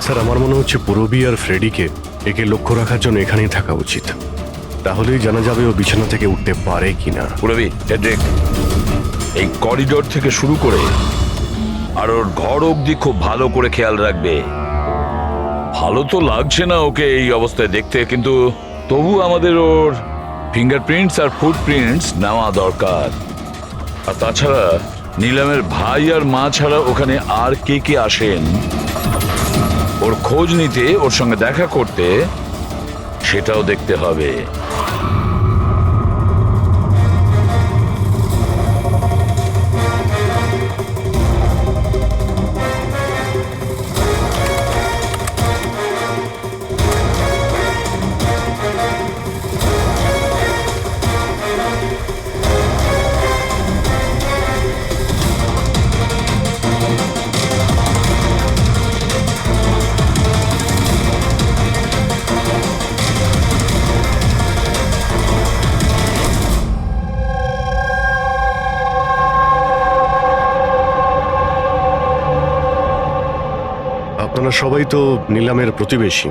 Sir আমার মনে হচ্ছে পূরবী আর ফ্রেডিকে একে লক্ষ্য রাখার জন্য এখানেই থাকা উচিত। তাহলেই জানা যাবে ও বিছানা থেকে উঠতে পারে কিনা। পুরবি হেড্রিক, এই করিডোর থেকে শুরু করে আর ওর ঘর অবধি খুব ভালো করে খেয়াল রাখবে। ভালো তো লাগছে না ওকে এই অবস্থায় দেখতে, কিন্তু তবু আমাদের ওর ফিঙ্গারপ্রিন্টস আর ফুটপ্রিন্টস নেওয়া দরকার। আর তাছাড়া নীলামের ভাই আর মা ছাড়া ওখানে আর কে কে আসেন ওর খোঁজ নিতে, ওর সঙ্গে দেখা করতে, সেটাও দেখতে হবে। আপনারা সবাই তো নীলামের প্রতিবেশী,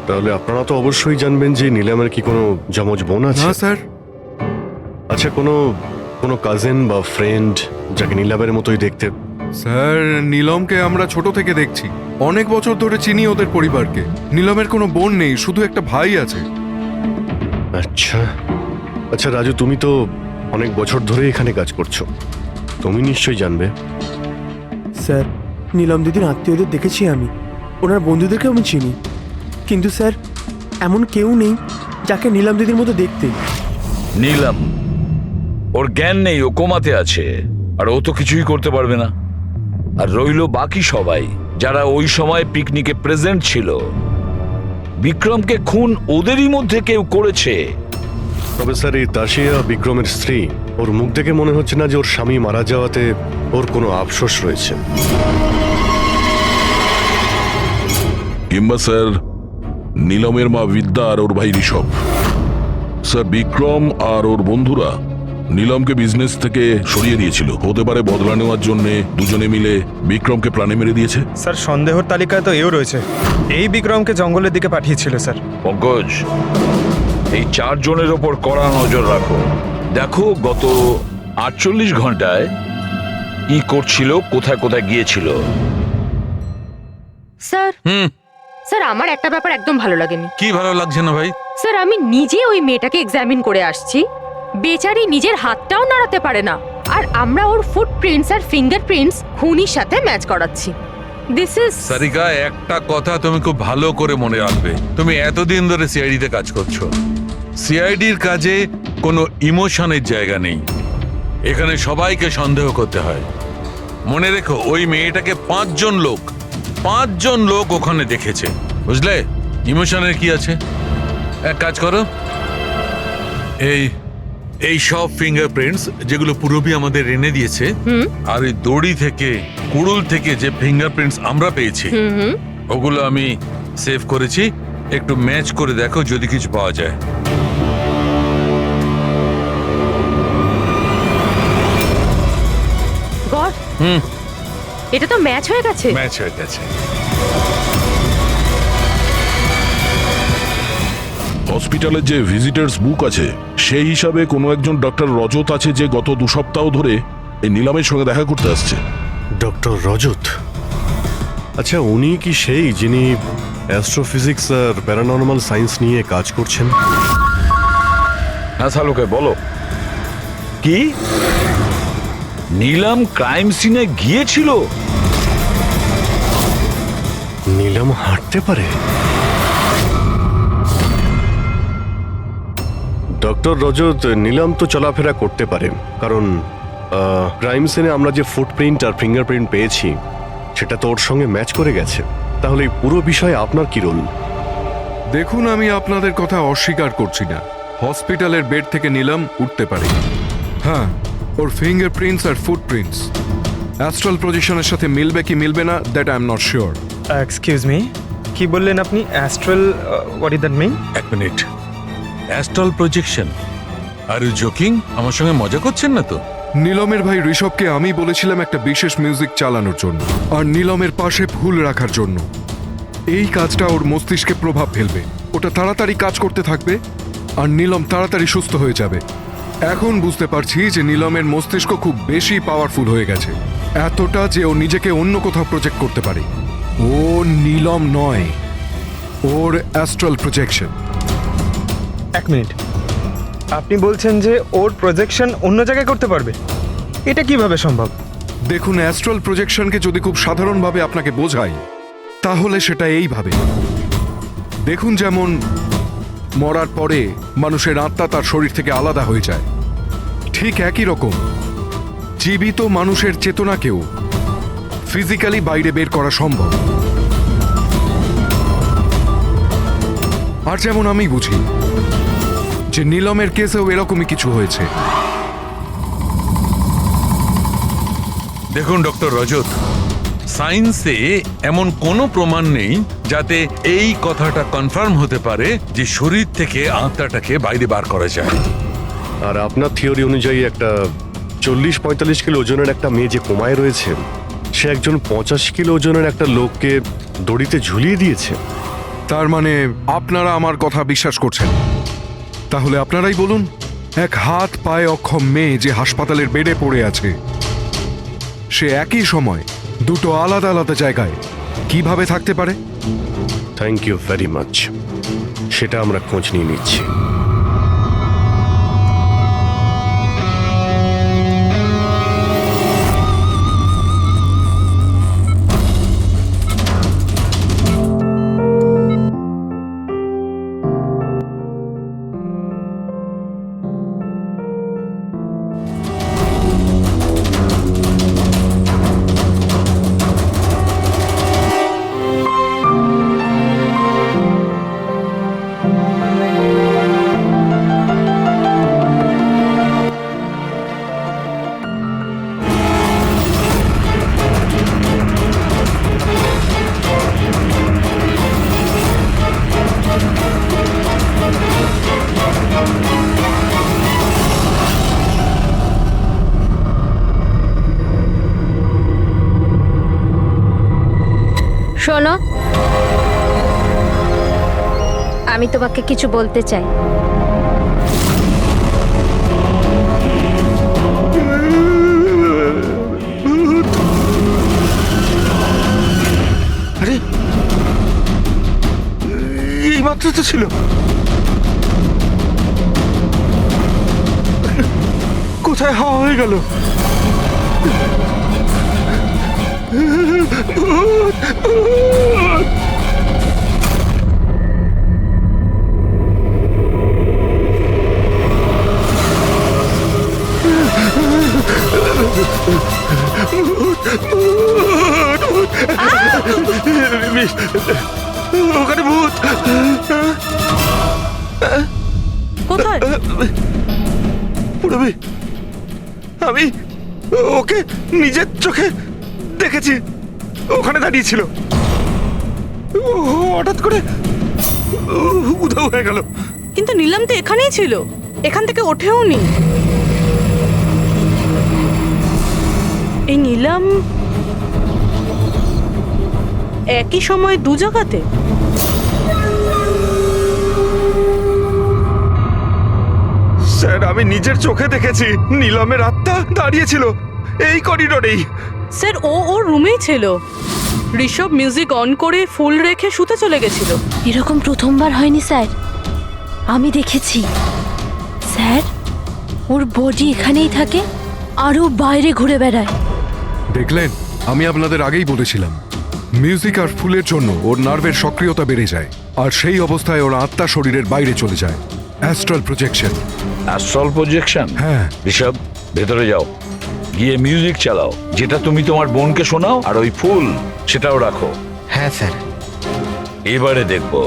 তাহলে আপনারা তো অবশ্যই জানবেন যে নীলামের কি কোনো যমজ বোন আছে? না স্যার। আচ্ছা, কোনো কোনো কাজিন বা ফ্রেন্ড যাকে নীলামের মতোই দেখতে? স্যার, নীলমকে আমরা ছোট থেকে দেখছি, অনেক বছর ধরে চিনি ওদের পরিবারকে। নীলমের কোনো বোন নেই, শুধু একটা ভাই আছে। আচ্ছা আচ্ছা রাজু, তুমি তো অনেক বছর ধরে এখানে কাজ করছো, তুমি নিশ্চয়ই জানবে। স্যার, নীলম দিদির আত্মীয়দের দেখেছি আমি, ওনার বন্ধুদেরকে আমি চিনি, কিন্তু স্যার এমন কেউ নেই যাকে নীলম দিদির মতো দেখতে। নীলাম, ওর জ্ঞান নেই, ও কোমাতে আছে, আর ও তো কিছুই করতে পারবে না। আর রইল বাকি সবাই যারা ওই সময় পিকনিকে প্রেজেন্ট ছিল। বিক্রমকে খুন ওদেরই মধ্যে কেউ করেছে। তবে স্যার, এই তাশিয়া বিক্রমের স্ত্রী, ওর মুখ দেখে মনে হচ্ছে না যে ওর স্বামী মারা যাওয়াতে ওর কোনো আফসোস রয়েছে। কিংবা স্যার নীলমের মা বিদ্যা আর ওর ভাই ঋষভ। স্যার, বিক্রম আর ওর বন্ধুরা নীলমকে বিজনেস থেকে সরিয়ে দিয়েছিল, হতে পারে বদলা নেওয়ার জন্য দুজনে মিলে বিক্রমকে প্রাণে মেরে দিয়েছে। স্যার, সন্দেহর তালিকায় তো এও রয়েছে, এই বিক্রমকে জঙ্গলের দিকে পাঠিয়েছিল স্যার। পঙ্কজ, এই 4 জনের ওপর কড়া নজর রাখো। দেখো গত 48 ঘন্টায় কি করছিল, কোথায় কোথায় গিয়েছিল। স্যার স্যার, আমার একটা ব্যাপার একদম ভালো লাগেনি। কি ভালো লাগছে না ভাই? স্যার, আমি নিজে ওই মেয়েটাকে এক্সামিন করে আসছি, বেচারি নিজের হাতটাও নাড়াতে পারে না, আর আমরা ওর ফুটপ্রিন্টস আর ফিঙ্গারপ্রিন্টস খুনির সাথে ম্যাচ করাচ্ছি। দিস ইজ সারিকা, একটা কথা তুমি খুব ভালো করে মনে রাখবে, তুমি এতদিন ধরে সিআইডিতে কাজ করছো। সিআইডির কাজে কোনো ইমোশনের জায়গা নেই, এখানে সবাইকে সন্দেহ করতে হয়। মনে রেখো, ওই মেয়েটাকে 5 জন লোক ওখানে দেখেছে, বুঝলে? ইমোশনের কি আছে? এক কাজ করো, এই সব ফিঙ্গারপ্রিন্টস যেগুলো পূরবী আমাদের এনে দিয়েছে, আর এই দড়ি থেকে, কুড়ুল থেকে যে ফিঙ্গারপ্রিন্টস আমরা পেয়েছি, ওগুলো আমি সেভ করেছি। একটু ম্যাচ করে দেখো যদি কিছু পাওয়া যায়। গড, এটা তো ম্যাচ হয়ে গেছে। ম্যাচ হয়ে গেছে। হসপিটালের যে ভিজিটার্স বুক আছে, সেই হিসাবে কোনো একজন ডক্টর রজত আছে যে গত 2 সপ্তাহ ধরে এই নীলামের সঙ্গে দেখা করতে আসছে। ডক্টর রজত? আচ্ছা, উনি কি সেই যিনি অ্যাস্ট্রোফিজিক্স আর প্যারানর্মাল সায়েন্স নিয়ে কাজ করছেন? হ্যাঁ শালুকে, বলো। কি নীলাম ক্রাইম সিনে গিয়েছিল? নীলাম হাঁটতে পারে? ডক্টর রজত, নীলাম তো চলাফেরা করতে পারে, কারণ ক্রাইম সিনে আমরা যে ফুটপ্রিন্ট আর ফিঙ্গারপ্রিন্ট পেয়েছি সেটা তো ওর সঙ্গে ম্যাচ করে গেছে। তাহলে এই পুরো বিষয়ে আপনার কি রোল? দেখুন, আমি আপনাদের কথা অস্বীকার করছি না, হসপিটালের বেড থেকে নীলম উঠতে পারে। হ্যাঁ, ওর ফিঙ্গারপ্রিন্টস আর ফুটপ্রিন্টস অ্যাস্ট্রাল পজিশনের সাথে মিলবে কি মিলবে না, that I am not sure. Excuse me, কি বললেন আপনি? Astral, what is that mean? এক minute, astral projection? Are you joking? আমার সঙ্গে মজা করছেন না তো? নীলমের ভাই ঋষভকে আমি বলেছিলাম একটা বিশেষ মিউজিক চালানোর জন্য আর নীলমের পাশে ফুল রাখার জন্য। এই কাজটা ওর মস্তিষ্কে প্রভাব ফেলবে, ওটা তাড়াতাড়ি কাজ করতে থাকবে আর নীলম তাড়াতাড়ি সুস্থ হয়ে যাবে। এখন বুঝতে পারছি যে নীলমের মস্তিষ্ক খুব বেশি পাওয়ারফুল হয়ে গেছে, এতটা যে ও নিজেকে অন্য কোথাও প্রজেক্ট করতে পারে। ও নীলম নয়, ওর অ্যাস্ট্রাল প্রজেকশন। এক মিনিট, আপনি বলছেন যে ওর প্রজেকশন অন্য জায়গায় করতে পারবে? এটা কিভাবে সম্ভব? দেখুন, অ্যাস্ট্রাল প্রজেকশনকে যদি খুব সাধারণভাবে আপনাকে বোঝাই তাহলে সেটা এইভাবে। দেখুন, যেমন মরার পরে মানুষের আত্মা তার শরীর থেকে আলাদা হয়ে যায়, ঠিক একই রকম জীবিত মানুষের চেতনাকেও ফিজিক্যালি বাইরে বের করা সম্ভব। আর যেমন আমি বুঝি যে নীলমের কেসেও এরকমই কিছু হয়েছে। দেখুন ডক্টর রজত, সায়েন্সে এমন কোনো প্রমাণ নেই যাতে এই কথাটা কনফার্ম হতে পারে যে শরীর থেকে আত্মাটাকে বাইরে বার করা যায়। আর আপনার থিওরি অনুযায়ী একটা 40-45 কিলো ওজনের একটা মেয়ে যে কোমায় রয়েছে, সে একজন 85 কিলো ওজনের একটা লোককে দড়িতে ঝুলিয়ে দিয়েছে। তার মানে আপনারা আমার কথা বিশ্বাস করছেন? তাহলে আপনারাই বলুন, এক হাত পায়ে অক্ষম মেয়ে যে হাসপাতালের বেডে পড়ে আছে, সে একই সময় দুটো আলাদা আলাদা জায়গায় কিভাবে থাকতে পারে? থ্যাংক ইউ ভেরি মাচ, সেটা আমরা খোঁজ নিয়ে নিচ্ছি। শোনো, আমি তোমাকে কিছু বলতে চাই। আরে, এই মাত্র তো ছিল। কোথায় হাওয়া হয়ে গেল? ওখানে ভূত। কোথায়? পুরবি, আমি ওকে নিজের চোখে দেখেছি, ওখানে দাঁড়িয়ে ছিল। ও হঠাৎ করে উধাও হয়ে গেল। কিন্তু নীলম তো এখানেই ছিল, এখান থেকে ওঠেও নি। এই নীলম একই সময় দু জায়গাতে? স্যার, আমি নিজের চোখে দেখেছি নীলমের আত্মা দাঁড়িয়েছিল এই করিডোরেই। স্যার, ও ওর রুমেই ছিল। ঋষভ মিউজিক অন করে ফুল রেখে শুতে চলে গেছিল। এরকম প্রথমবার হয়নি স্যার, আমি দেখেছি। স্যার, ওর বডি এখানেই থাকে আর ও বাইরে ঘুরে বেড়ায়। দেখলেন, আমি আপনাদের আগেই বলেছিলাম, মিউজিক আর ফুলের জন্য ওর নার্ভের সক্রিয়তা বেড়ে যায় আর সেই অবস্থায় ওর আত্মা শরীরের বাইরে চলে যায়। Astral projection. Astral projection? হ্যাঁ। ঋষভ, ভেতরে যাও, গিয়ে মিউজিক চালাও, যেটা তুমি তোমার বোনকে শোনাও, আর ওই ফুল সেটাও রাখো। হ্যাঁ স্যার। এবারে দেখবো।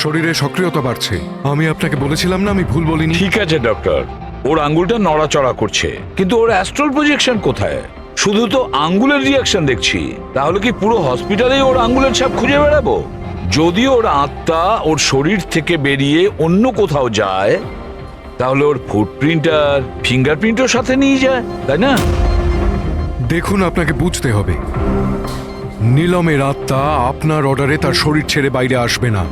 শরীরে সক্রিয়তা বাড়ছে। আমি আপনাকে বলেছিলাম না, আমি ভুল বলিনি। ঠিক আছে ডক্টর, ওর আঙ্গুলটা নড়াচড়া করছে, কিন্তু ওর অ্যাস্ট্রাল প্রজেকশন কোথায়? শুধু তো আঙ্গুলের রিয়াকশন দেখছি। তাহলে কি পুরো হসপিটালেই ওর আঙ্গুলের ছাপ খুঁজে বেড়াবো? যদি ওর আত্মা ওর শরীর থেকে বেরিয়ে অন্য কোথাও যায়, তাহলে ওর ফুটপ্রিন্ট আর ফিঙ্গারপ্রিন্টও সাথে নিয়ে যায়, তাই না? দেখুন, আপনাকে বুঝতে হবে, নীলমের আত্মা আপনার অর্ডারে তার শরীর ছেড়ে বাইরে আসবে না।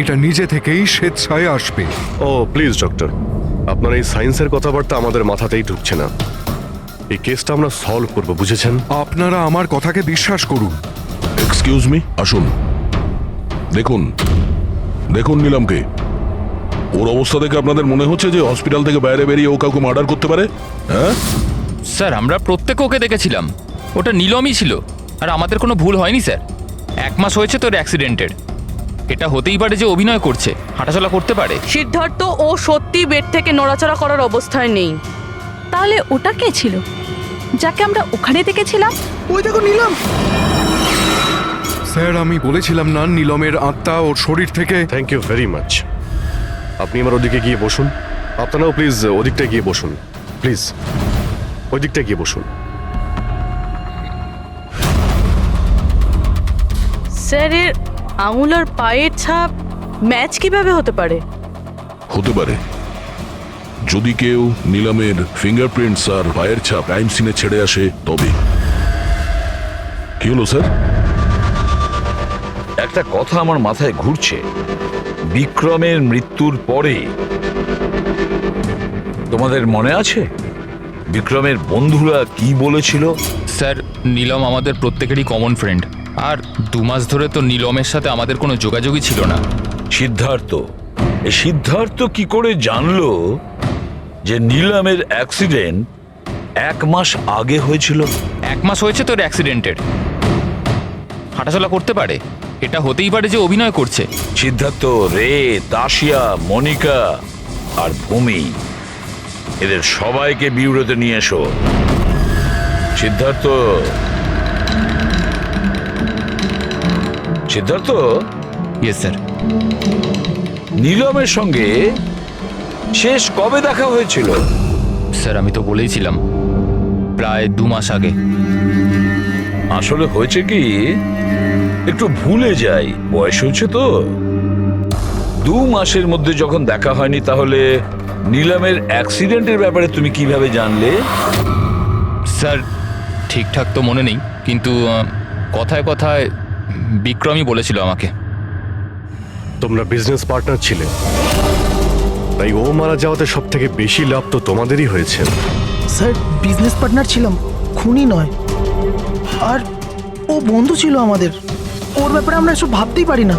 এটা নিজে থেকেই স্বেচ্ছায় আসবে। ও প্লিজ ডক্টর, আপনার এই সায়েন্সের কথাবার্তা আমাদের মাথাতেই ঢুকছে না। এই কেসটা আমরা সলভ করব, বুঝেছেন? আপনারা আমার কথাকে বিশ্বাস করুন। এক্সকিউজ মি, আসুন। দেখুন দেখুন নিলামকে। ওর অবস্থা দেখে আপনাদের মনে হচ্ছে যে হসপিটাল থেকে বাইরে বেরিয়ে ও কাউকে মার্ডার করতে পারে? হ্যাঁ স্যার, আমরা প্রত্যেকে ওকে দেখেছিলাম। ওটা নীলমই ছিল, আর আমাদের কোনো ভুল হয়নি স্যার। 1 মাস হয়েছে তোর অ্যাক্সিডেন্টের। এটা হতেই পারে যে অভিনয় করছে, হাঁটাচলা করতে পারে। সিদ্ধার্থ ও সত্যি বেড থেকে নড়াচড়া করার অবস্থায় নেই। তাহলে ওটা কে ছিল যাকে আমরা ওখানে দেখেছিলাম? ওই দেখো নিলাম। স্যার, আমি বলেছিলাম না, নীলমের আত্মা ওর শরীর থেকে। Thank you very much. আপনি আমার ওদিকে গিয়ে বসুন। আপনারাও প্লিজ ওদিকটা গিয়ে বসুন, প্লিজ ওই দিকটা গিয়ে বসুন। স্যার, এর আঙুল আর পায়ের ছাপ ম্যাচ কিভাবে হতে পারে? হতে পারে যদি কেউ নিলামের ফিঙ্গারপ্রিন্টস আর পায়ের ছাপ ক্রাইম সিনে ছেড়ে আসে তবে। কি হলো স্যার? একটা কথা আমার মাথায় ঘুরছে। বিক্রমের মৃত্যুর পরে তোমাদের মনে আছে বিক্রমের বন্ধুরা কি বলেছিল? স্যার, নীলম আমাদের প্রত্যেকেরই কমন ফ্রেন্ড, আর 2 মাস ধরে তো নীলমের সাথে আমাদের কোনো যোগাযোগই ছিল না। সিদ্ধার্থ কি করে জানলো যে নীলমের অ্যাক্সিডেন্ট 1 মাস আগে হয়েছিল? 1 মাস হয়েছে তোর অ্যাক্সিডেন্টের। হাঁটাচলা করতে পারে, এটা হতেই পারে যে অভিনয় করছে। সিদ্ধার্থ, রে, দাসিয়া, মনিকা আর ভূমি, এদের সবাইকে বিউরোতে নিয়ে এসো। Siddharth, yes sir. নীলমের সঙ্গে শেষ কবে দেখা হয়েছিল? স্যার, আমি তো বলেইছিলাম, প্রায় 2 মাস আগে। আসলে হয়েছে কি, একটু ভুলে যাই, বয়স হয়েছে তো। 2 মাসের মধ্যে যখন দেখা হয়নি, তাহলে নীলমের অ্যাক্সিডেন্টের ব্যাপারে তুমি কিভাবে জানলে? স্যার, ঠিকঠাক তো মনে নেই, কিন্তু কথায় কথায় বিক্রমই বলেছিল আমাকে। তোমরা বিজনেস পার্টনার ছিলে, তাই ও মারা যাওয়াতে সব থেকে বেশি লাভ তো তোমাদেরই হয়েছে। স্যার, বিজনেস পার্টনার ছিলাম, খুনি নয়। আর ও বন্ধু ছিল আমাদের। ওর ব্যাপারে আমরা এসব ভাবতেই পারি না।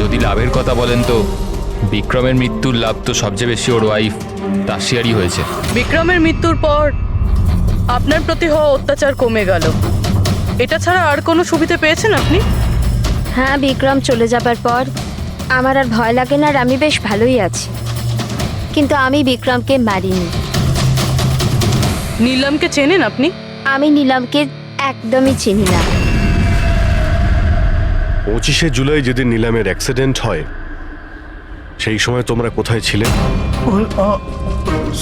যদি লাভের কথা বলেন তো বিক্রমের মৃত্যুর লাভ তো সবচেয়ে বেশি ওর ওয়াইফ দাসিয়ারই হয়েছে। বিক্রমের মৃত্যুর পর আপনার প্রতি হওয়া অত্যাচার কমে গেল। এটা ছাড়া আর কোনো সুবিধা পেয়েছেন আপনি? হ্যাঁ, বিক্রম চলে যাবার পর আমার আর ভয় লাগে না, আর আমি বেশ ভালোই আছি। কিন্তু আমি বিক্রমকে মারিনি। নীলমকে চেনেন আপনি? আমি নীলমকে একদমই চিনি না। 25শে জুলাই যেদিন নিলামের অ্যাক্সিডেন্ট হয়, সেই সময় তোমরা কোথায় ছিলে?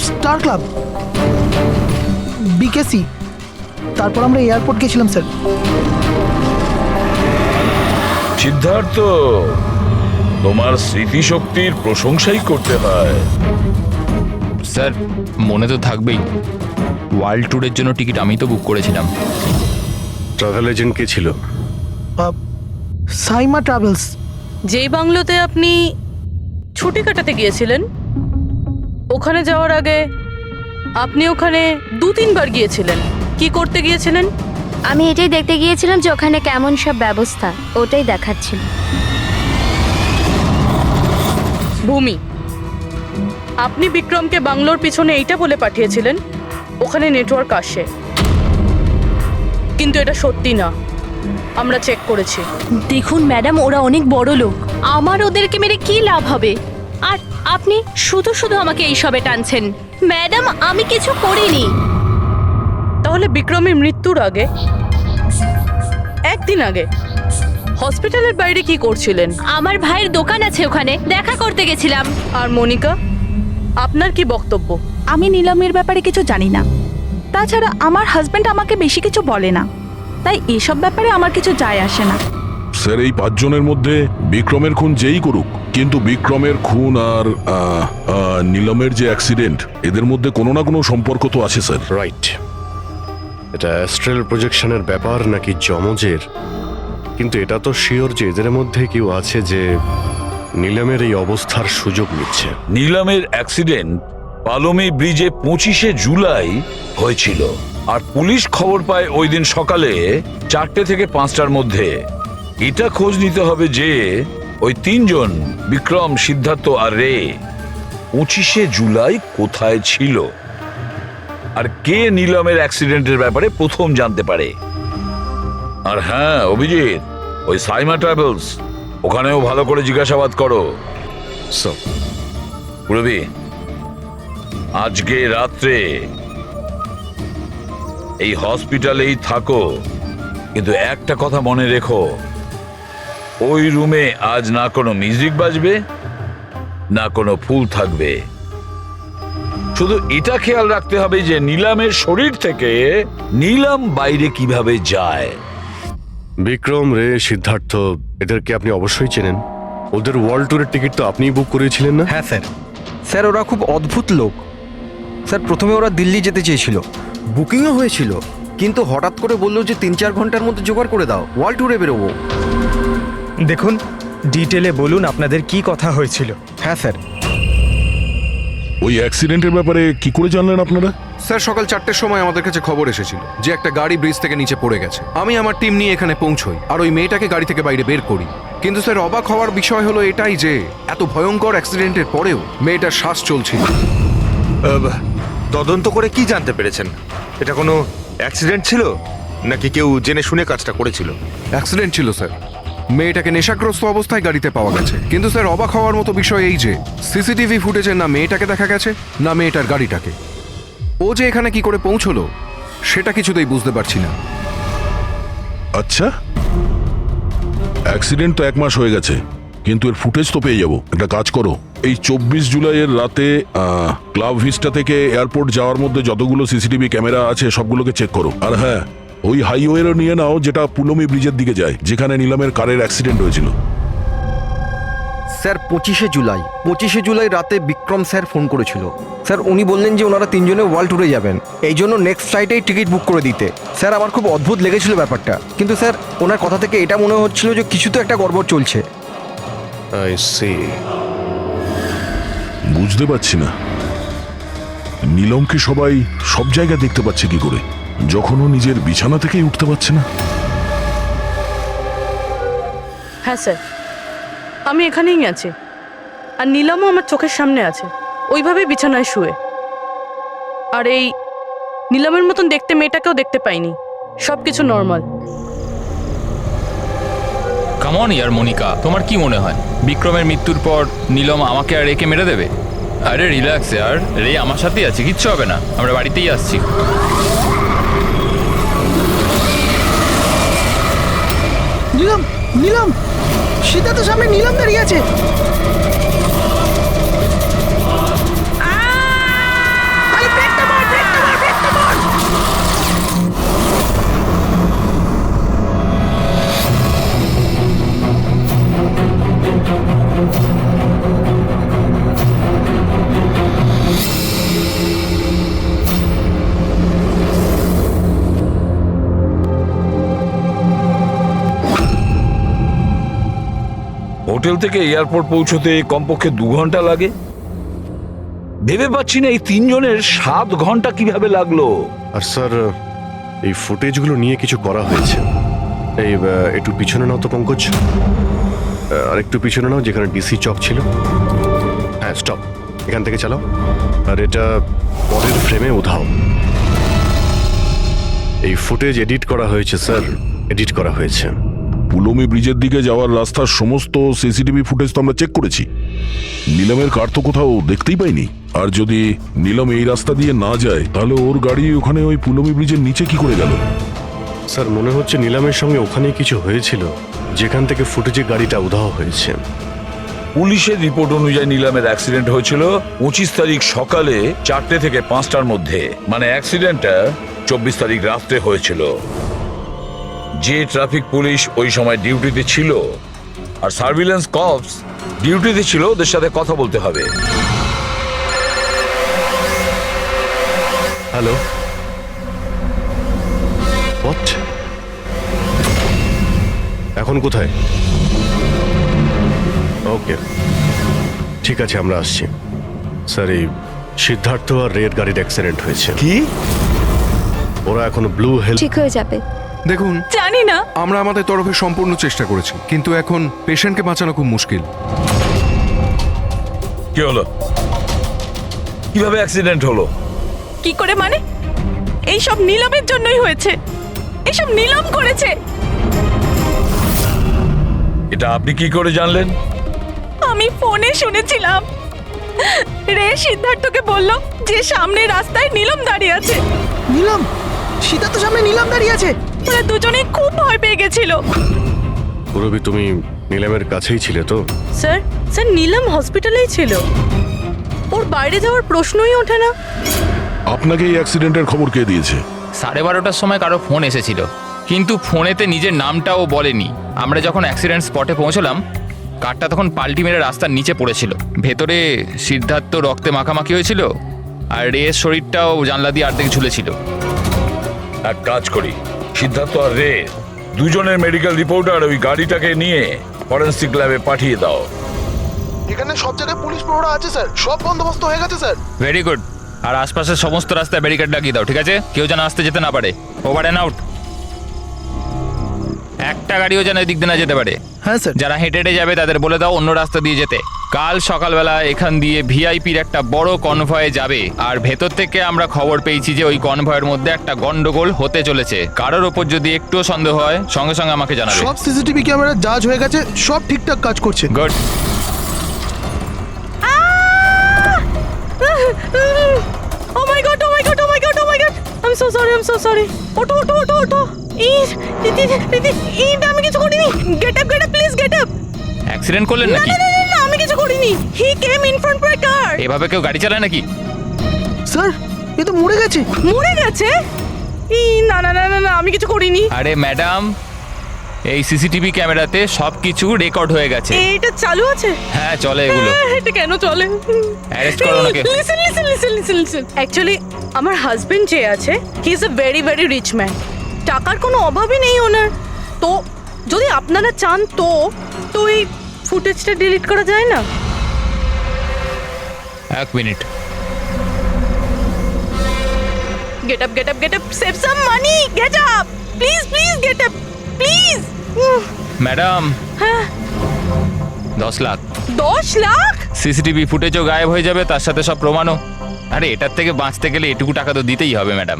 স্টার ক্লাব, বিকেসি, তারপর আমরা এয়ারপোর্ট গেছিলাম স্যার। সিদ্ধার্থ, তোমার স্মৃতিশক্তির প্রশংসাই করতে হয়। স্যার, মনে তো থাকবেই, ওয়ার্ল্ড ট্যুরের জন্য টিকিট আমি তো বুক করেছিলাম। ট্রাভেল এজেন্ট কে ছিল? সাইমা ট্রাভেলস। যেই বাংলোতে আপনি ছুটি কাটাতে গিয়েছিলেন, ওখানে যাওয়ার আগে আপনি ওখানে 2-3 বার গিয়েছিলেন। কি করতে গিয়েছিলেন? আমি এটাই দেখতে গিয়েছিলাম যে ওখানে কেমন সব ব্যবস্থা, ওটাই দেখাচ্ছিল। ভূমি, আপনি বিক্রমকে বাংলোর পিছনে এইটা বলে পাঠিয়েছিলেন ওখানে নেটওয়ার্ক আসে, কিন্তু এটা সত্যি না। আমরা চেক করেছি। দেখুন ম্যাডাম, ওরা অনেক বড় লোক, আমার ওদেরকে মেরে কি লাভ হবে? আর আপনি শুধু শুধু আমাকে এইসবে টানছেন। ম্যাডাম, আমি কিছু করিনি। তাহলে বিক্রমের মৃত্যুর আগে, 1 দিন আগে হসপিটালের বাইরে কি করছিলেন? আমার ভাইয়ের দোকান আছে ওখানে, দেখা করতে গেছিলাম। আর মনিকা, আপনার কি বক্তব্য? আমি নিলামের ব্যাপারে কিছু জানি না। তাছাড়া আমার হাজবেন্ড আমাকে বেশি কিছু বলে না, তাই এসব ব্যাপারে আমার কিছু যায় আসে না। স্যার এই 5 জনের মধ্যে বিক্রমের খুন যেই করুক, কিন্তু বিক্রমের খুন আর নিলামের যে অ্যাক্সিডেন্ট, এদের মধ্যে কোনো না কোনো সম্পর্ক তো আছে স্যার। রাইট। এটা অ্যাস্ট্রাল প্রজেকশনের ব্যাপার নাকি যমজের, কিন্তু এটা তো শিওর যে এদের মধ্যে কেউ আছে যে নিলামের এই অবস্থার সুযোগ নিচ্ছে। নিলামের অ্যাক্সিডেন্ট পালোমি ব্রিজে 25শে জুলাই হয়েছিল, আর পুলিশ খবর পায় ওই দিন সকালে 4টে থেকে 5টার মধ্যে। এটা খোঁজ নিতে হবে যে ওই 3 জন বিক্রম, সিদ্ধার্থ আর রে 25শে জুলাই কোথায় ছিল, আর কে নিলামের অ্যাক্সিডেন্টের ব্যাপারে প্রথম জানতে পারে। আর হ্যাঁ অভিজিৎ, ওই সাইমা ট্রাভেলস ওখানেও ভালো করে জিজ্ঞাসাবাদ করো। সো পুরবি, আজকে রাত্রে এই হসপিটালেই থাকো, কিন্তু একটা কথা মনে রেখো, ওই রুমে আজ না কোনো মিউজিক বাজবে না কোনো ফুল থাকবে। শুধু এটা খেয়াল রাখতে হবে যে নিলামের শরীর থেকে নিলাম বাইরে কিভাবে যায়। বিক্রম, রে, সিদ্ধার্থ এদেরকে আপনি অবশ্যই চেনেন। ওদের ওয়ার্ল্ড ট্যুরের টিকিট তো আপনিই বুক করিয়েছিলেন না? হ্যাঁ স্যার। স্যার ওরা খুব অদ্ভুত লোক। স্যার প্রথমে ওরা দিল্লি যেতে চেয়েছিল, বুকিংও হয়েছিল, কিন্তু হঠাৎ করে বললো যে 3-4 ঘন্টার মধ্যে জোগাড় করে দাও, ওয়ার্ল্ড ট্যুরে বেরোবো। দেখুন, ডিটেলে বলুন আপনাদের কি কথা হয়েছিল। হ্যাঁ স্যার। ওই অ্যাক্সিডেন্টের ব্যাপারে কি করে জানলেন আপনারা? স্যার সকাল 4টের সময় আমাদের কাছে খবর এসেছিল যে একটা গাড়ি ব্রিজ থেকে নিচে পড়ে গেছে। আমি আমার টিম নিয়ে এখানে পৌঁছই আর ওই মেয়েটাকে গাড়ি থেকে বাইরে বের করি। কিন্তু স্যার অবাক হওয়ার বিষয় হলো এটাই যে এত ভয়ঙ্কর অ্যাক্সিডেন্টের পরেও মেয়েটার শ্বাস চলছিল। তদন্ত করে কি জানতে পেরেছেন? এটা কোনো অ্যাক্সিডেন্ট ছিল নাকি কেউ জেনে শুনে কাজটা করেছিল? অ্যাক্সিডেন্ট ছিল স্যার। মেয়েটাকে নেশাগ্রস্ত অবস্থায় গাড়িতে পাওয়া গেছে। কিন্তু স্যার অবাক হওয়ার মতো বিষয় এই যে সিসিটিভি ফুটেজে না মেয়েটাকে দেখা গেছে না মেয়েটার গাড়িটাকে। ও যে এখানে কি করে পৌঁছলো সেটা কিছুতেই বুঝতে পারছি না। আচ্ছা, অ্যাক্সিডেন্ট তো 1 মাস হয়ে গেছে, কিন্তু এর ফুটেজ তো পেয়ে যাবো। একটা কাজ করো, এই 24 জুলাইয়ের রাতে ক্লাব ভিস্টা থেকে এয়ারপোর্ট যাওয়ার মধ্যে যতগুলো সিসিটিভি ক্যামেরা আছে সবগুলোকে চেক করো। আর হ্যাঁ, ওই হাইওয়েরও নিয়ে নাও যেটা পুলমি ব্রিজের দিকে যায়, যেখানে নিলামের কারের অ্যাক্সিডেন্ট হয়েছিল। স্যার 25শে জুলাই রাতে বিক্রম স্যার ফোন করেছিল। স্যার উনি বললেন যে ওনারা 3 জনে ওয়ার্ল্ড ট্যুরে যাবেন, এই জন্য নেক্সট ফ্লাইটেই টিকিট বুক করে দিতে। স্যার আমার খুব অদ্ভুত লেগেছিল ব্যাপারটা, কিন্তু স্যার ওনার কথা থেকে এটা মনে হচ্ছিল যে কিছু তো একটা গড়বড় চলছে। I see. বুঝতে পারছি না নিলমকে সবাই সব জায়গায় দেখতে পাচ্ছে কি করে, যখন ও নিজের বিছানা থেকেই উঠতে পারছে না। হ্যাঁ স্যার, আমি এখানেই আছি, আর নিলামও আমার চোখের সামনে আছে, ওইভাবে বিছানায় শুয়ে। আর এই নিলামের মতন দেখতে মেয়েটাকেও দেখতে পাইনি, সব কিছু নর্মাল। কাম অন ইয়ার মনিকা, তোমার কি মনে হয় বিক্রমের মৃত্যুর পর নিলম আমাকে আর রেকে মেরে দেবে? আরে রিল্যাক্স ইয়ার, রে আমার সাথেই আছে, কিচ্ছু হবে না, আমরা বাড়িতেই আসছি। নিলাম, নিলাম, সিদ্ধার্থ সামনে নিলাম দাঁড়িয়ে আছে। আরে ব্রেকটা মার, ব্রেকটা মার, ব্রেকটা মার। হোটেল থেকে এয়ারপোর্ট পৌঁছতে কমপক্ষে 2 ঘন্টা লাগে। ভেবে পাচ্ছি না এই 3 জনের 7 ঘন্টা কিভাবে লাগলো। আর স্যার এই ফুটেজগুলো নিয়ে কিছু করা হয়েছে। এই একটু পিছনে নাও তো পঙ্কজ, আর একটু পিছনে নাও যেখানে ডিসি চক ছিল। হ্যাঁ স্টপ, এখান থেকে চালাও। আর এটা পরের ফ্রেমে উধাও। এই ফুটেজ এডিট করা হয়েছে স্যার, এডিট করা হয়েছে। পুলমি ব্রিজের দিকে যাওয়ার রাস্তার সমস্ত সিসিটিভি ফুটেজ তো আমরা চেক করেছি। নিলামের কার তো কোথাও দেখতেই পাইনি। আর যদি নিলাম এই রাস্তা দিয়ে না যায়, তাহলে ওর গাড়ি ওখানে ওই পুলমি ব্রিজের নিচে কি করে গেল? স্যার মনে হচ্ছে নিলামের সঙ্গে ওখানেই কিছু হয়েছিল। যেখান থেকে ফুটেজে গাড়িটা উধাও হয়েছে। পুলিশের রিপোর্ট অনুযায়ী নিলামের অ্যাক্সিডেন্ট হয়েছিল 25 তারিখ সকালে 4টে থেকে 5টার মধ্যে, মানে অ্যাক্সিডেন্টটা 24 তারিখ রাত্রে হয়েছিল। যে ট্রাফিক পুলিশ ওই সময় ডিউটিতে ছিল আর সার্ভিলেন্স কপস ডিউটিতে ছিল, ওদের সাথে কথা বলতে হবে। Hello, what? এখন কোথায়? ওকে, ঠিক আছে, আমরা আসছি। স্যার, এই সিদ্ধার্থ আর রেড গাড়ির অ্যাক্সিডেন্ট হয়েছে। কি? ওরা এখন ব্লু হেল। ঠিক হয়ে যাবে। দেখুন, জানি না। আমরা আমাদের তরফে সম্পূর্ণ চেষ্টা করেছি, কিন্তু এখন পেশেন্টকে বাঁচানো খুব মুশকিল। কি হলো? কিভাবে অ্যাক্সিডেন্ট হলো? কি করে মানে? এই সব নিলামের জন্যই হয়েছে। এইসব নিলাম করেছে। এটা আপনি কি করে জানলেন? আমি ফোনে শুনেছিলাম। রে সিদ্ধার্থকে বলল যে সামনে রাস্তায় নিলাম দাঁড়িয়ে আছে। নিলাম? সীতা তো সামনে নিলাম দাঁড়িয়ে আছে। ওরা দুজনেই খুব ভয় পেয়ে গেছিল। পুরবি, তুমি নিলামের কাছেই ছিলে তো? স্যার, স্যার নিলাম হসপিটালেই ছিল। ওর বাইরে যাওয়ার প্রশ্নই ওঠে না। আপনাকে এই অ্যাক্সিডেন্টের খবর কে দিয়েছে? 12:30টার সময় কারো ফোন এসেছিল, কিন্তু ফোনেতে নিজের নামটাও বলেনি। আমরা যখন অ্যাক্সিডেন্ট স্পটে পৌঁছলাম, কারটা তখন পাল্টি মেরে রাস্তার নিচে পড়েছিল। ভেতরে সিদ্ধার্থ রক্তে মাখামাখি হয়েছিল, আর রের শরীরটাও জানলা দিয়ে অর্ধেক ঝুলেছিল। এক কাজ করি, সিদ্ধার্থ আর রে দুজনের মেডিকেল রিপোর্ট আর ওই গাড়িটাকে নিয়ে ফরেন্সিক ল্যাবে পাঠিয়ে দাও। এখানে সব জায়গায় পুলিশ প্রহরা আছে স্যার, সব বন্দোবস্ত হয়ে গেছে স্যার। Very good. আর আশপাশের সমস্ত রাস্তায় ব্যারিকেড লাগিয়ে দাও, ঠিক আছে? কেউ যেন আসতে যেতে না পারে। Over and out. একটা গাড়িও যেন এদিক দিয়ে না যেতে পারে। হ্যাঁ স্যার। যারা হেঁটে হেঁটে যাবে তাদের বলে দাও অন্য রাস্তা দিয়ে যেতে। কাল সকালবেলা এখান দিয়ে ভিআইপির একটা বড় কনভয়ে যাবে, আর ভেতর থেকে আমরা খবর পেয়েছি যে ওই কনভয়ের মধ্যে একটা গন্ডগোল হতে চলেছে। কারোর ওপর যদি একটুও সন্দেহ হয় সঙ্গে সঙ্গে আমাকে জানাবে। সব সিসিটিভি ক্যামেরা জাজ হয়ে গেছে, সব ঠিকঠাক কাজ করছে। Good. Oh my god, oh my god, oh my god, oh my god. I am so sorry, I am so sorry. ওঠো, ওঠো, ওঠো, ওঠো। আমি কিছু করিনি। Get up, please get up. Accident করলেন না নাকি? না না না, আমি কিছু করিনি। He came in front by car. এভাবে কেউ গাড়ি চালায় নাকি? স্যার, এ তো মরে গেছে। মরে গেছে? না না না না না, আমি কিছু করিনি। আরে ম্যাডাম, এই সিসিটিভি ক্যামেরাতে সবকিছু রেকর্ড হয়ে গেছে। এইটা চালু আছে? হ্যাঁ, চলে এগুলো। এটা কেন চলে? অ্যারেস্ট করো ওনাকে। Listen listen listen listen listen. Actually আমার হাজবেন্ড যে আছে, he is a very very rich man. টাকার কোনো অভাবই নেই ওনার। তো যদি আপনারা চান তো তো এই ফুটেজটা ডিলিট করা যায় না? এক minute. Get up, get up, get up, save some money, gate up please, please get up please. Madam, হ্যাঁ, 10 লাখ। 10 লাখ? সিসিটিভি ফুটেজও গায়েব হয়ে যাবে, তার সাথে সব প্রমাণও। আরে এটার থেকে বাঁচতে গেলে এটুকু টাকা তো দিতেই হবে ম্যাডাম।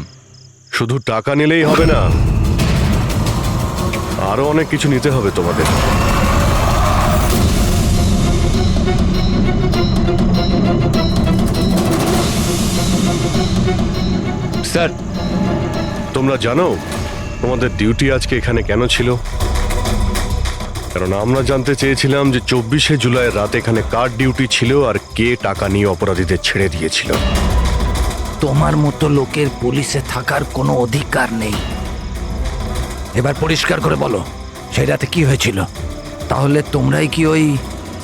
শুধু টাকা নিলেই হবে না, আরো অনেক কিছু নিতে হবে তোমাদের। স্যার, তোমরা জানো তোমাদের ডিউটি আজকে এখানে কেন ছিল? কারণ আমরা জানতে চেয়েছিলাম যে 24শে জুলাই রাত এখানে কার ডিউটি ছিল আর কে টাকা নিয়ে অপরাধীদের ছেড়ে দিয়েছিল। তোমার মতো লোকের পুলিশে থাকার কোনো অধিকার নেই। এবার পরিষ্কার করে বলো, সেই রাতে কি হয়েছিল? তাহলে তোমরাই কি ওই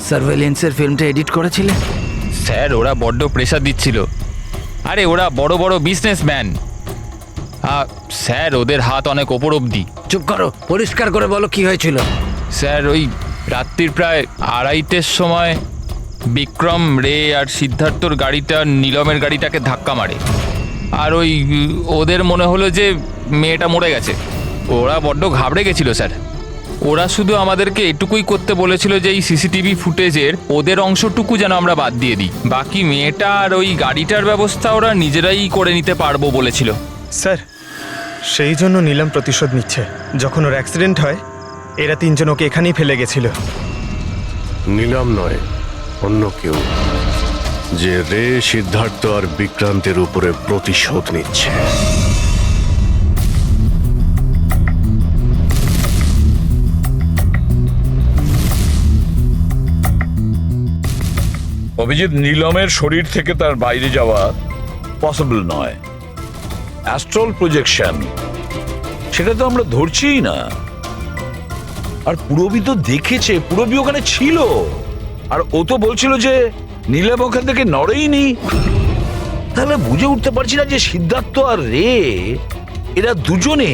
সার্ভেলেন্সের ফিল্মটা এডিট করেছিলে? স্যার, ওরা বড্ড প্রেশার দিচ্ছিল। আরে ওরা বড় বড় বিজনেসম্যান। স্যার, ওদের হাত অনেক ওপর অবধি। চুপ করো, পরিষ্কার করে বলো কি হয়েছিল। স্যার, ওই রাত্রির প্রায় 2:30টার সময় বিক্রম, রে আর সিদ্ধার্থর গাড়িটা নীলমের গাড়িটাকে ধাক্কা মারে। আর ওই ওদের মনে হলো যে মেয়েটা মরে গেছে। ওরা বড্ড ঘাবড়ে গেছিল স্যার। ওরা শুধু আমাদেরকে এটুকুই করতে বলেছিল যে এই সিসিটিভি ফুটেজের ওদের অংশটুকু যেন আমরা বাদ দিয়ে দিই। বাকি মেয়েটা আর ওই গাড়িটার ব্যবস্থা ওরা নিজেরাই করে নিতে পারবো বলেছিল। স্যার, সেই জন্য নিলাম প্রতিশোধ নিচ্ছে। যখন ওর অ্যাক্সিডেন্ট হয়, এরা 3 জন ওকে এখানেই ফেলে গেছিল। নিলাম নয়, অন্য কেউ, যে রে, সিদ্ধার্থ আর বিক্রান্তের উপরে প্রতিশোধ নিচ্ছে। অভিজিৎ, নীলমের শরীর থেকে তার বাইরে যাওয়া পসিবল নয়। অ্যাস্ট্রাল প্রজেকশন সেটা তো আমরা ধরছিই না। আর পুরবি তো দেখেছে, পুরবি ওখানে ছিল, আর ও তো বলছিল যে নীলম ওখান থেকে নড়েইনি। তাহলে বুঝে উঠতে পারছি না যে সিদ্ধার্থ আর রে এরা দুজনে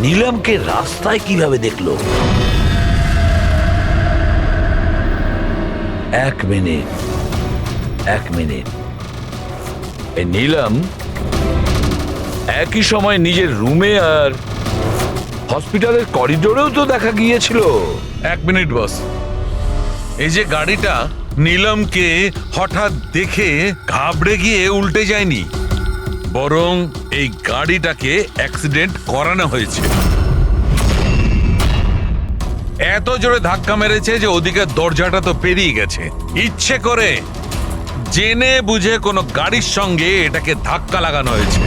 নীলমকে রাস্তায় কিভাবে দেখলো। এক মিনিট এই নীলম একই সময় নিজের রুমে আর হসপিটালের করিডোরেও তো দেখা গিয়েছিল। 1 মিনিট বস, এই যে গাড়িটা নীলমকে হঠাৎ দেখে ঘাবড়ে গিয়ে উল্টে যায়নি, বরং এই গাড়িটাকে অ্যাক্সিডেন্ট করানো হয়েছে। এত জোরে ধাক্কা মেরেছে যে ওদিকে দরজাটা তো পেরিয়ে গেছে। ইচ্ছে করে জেনে বুঝে কোনো গাড়ির সঙ্গে এটাকে ধাক্কা লাগানো হয়েছে।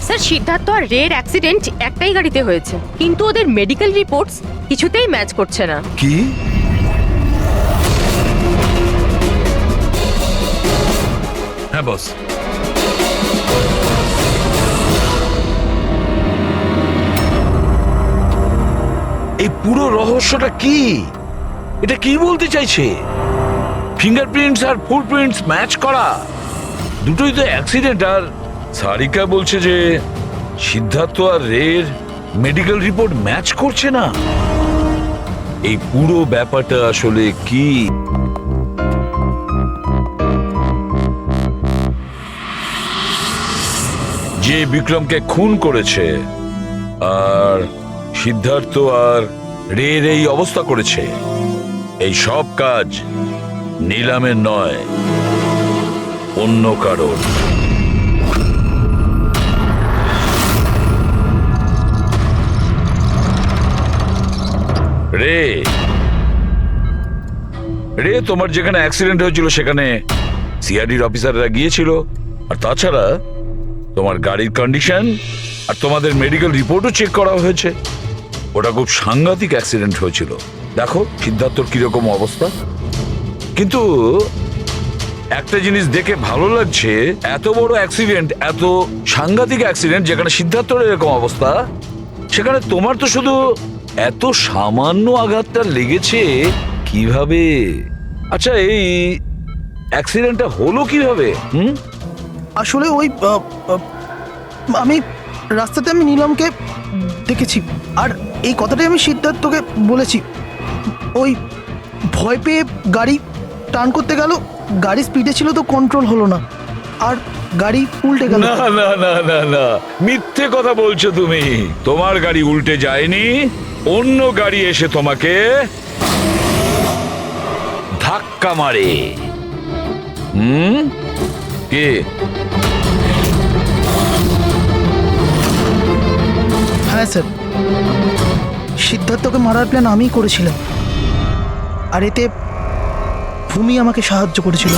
স্যার সিদ্ধার্থ আর রের অ্যাক্সিডেন্ট একটাই গাড়িতে হয়েছে, কিন্তু ওদের মেডিকেল রিপোর্টস কিছুতেই ম্যাচ করছে না। কি? হ্যাঁ বস, এই পুরো রহস্যটা কি? এটা কি বলতে চাইছে? ফিঙ্গারপ্রিন্টস আর ফুটপ্রিন্টস ম্যাচ করা, দুটোই তো অ্যাক্সিডেন্ট। আর সারিকা বলছে যে সিদ্ধার্থ আর রের মেডিকেল রিপোর্ট ম্যাচ করছে না। এই পুরো ব্যাপারটা আসলে কি? যে বিক্রমকে খুন করেছে আর সিদ্ধার্থ আর রের এই অবস্থা করেছে, এই সব কাজ নীলামের নয়, অন্য কারোর। রে তোমার যেখানে অ্যাক্সিডেন্ট হয়েছিল সেখানে সিআইডির অফিসাররা গিয়েছিল। আর তাছাড়া তোমার গাড়ির কন্ডিশন আর তোমাদের মেডিকেল রিপোর্টও চেক করা হয়েছে। ওটা খুব সাংঘাতিক অ্যাক্সিডেন্ট হয়েছিল। দেখো সিদ্ধার্থর কিরকম অবস্থা। কিন্তু একটা জিনিস দেখে ভালো লাগছে, এত বড় অ্যাক্সিডেন্ট, এত সাংঘাতিক অ্যাক্সিডেন্ট যেখানে সিদ্ধার্থর এরকম অবস্থা, সেখানে তোমার তো শুধু এত সামান্য আঘাতটা লেগেছে কিভাবে? আচ্ছা, এই অ্যাক্সিডেন্টটা হলো কিভাবে? আসলে ওই আমি রাস্তাতে আমি নীলমকে দেখেছি, আর এই কথাটাই আমি সিদ্ধার্থকে বলেছি। ওই ভয় পেয়ে গাড়ি টার্ন করতে গেল, গাড়ি স্পিডে ছিল তো কন্ট্রোল হলো না, আর গাড়ি উল্টে গেল। না না না না না, মিথ্যে কথা বলছো তুমি। তোমার গাড়ি উল্টে যায়নি, অন্য গাড়ি এসে তোমাকে ধাক্কা মারে। কে? হ্যাঁ স্যার, সিদ্ধার্থকে মারার প্ল্যান আমিই করেছিলাম, আর এতে ভূমি আমাকে সাহায্য করেছিল।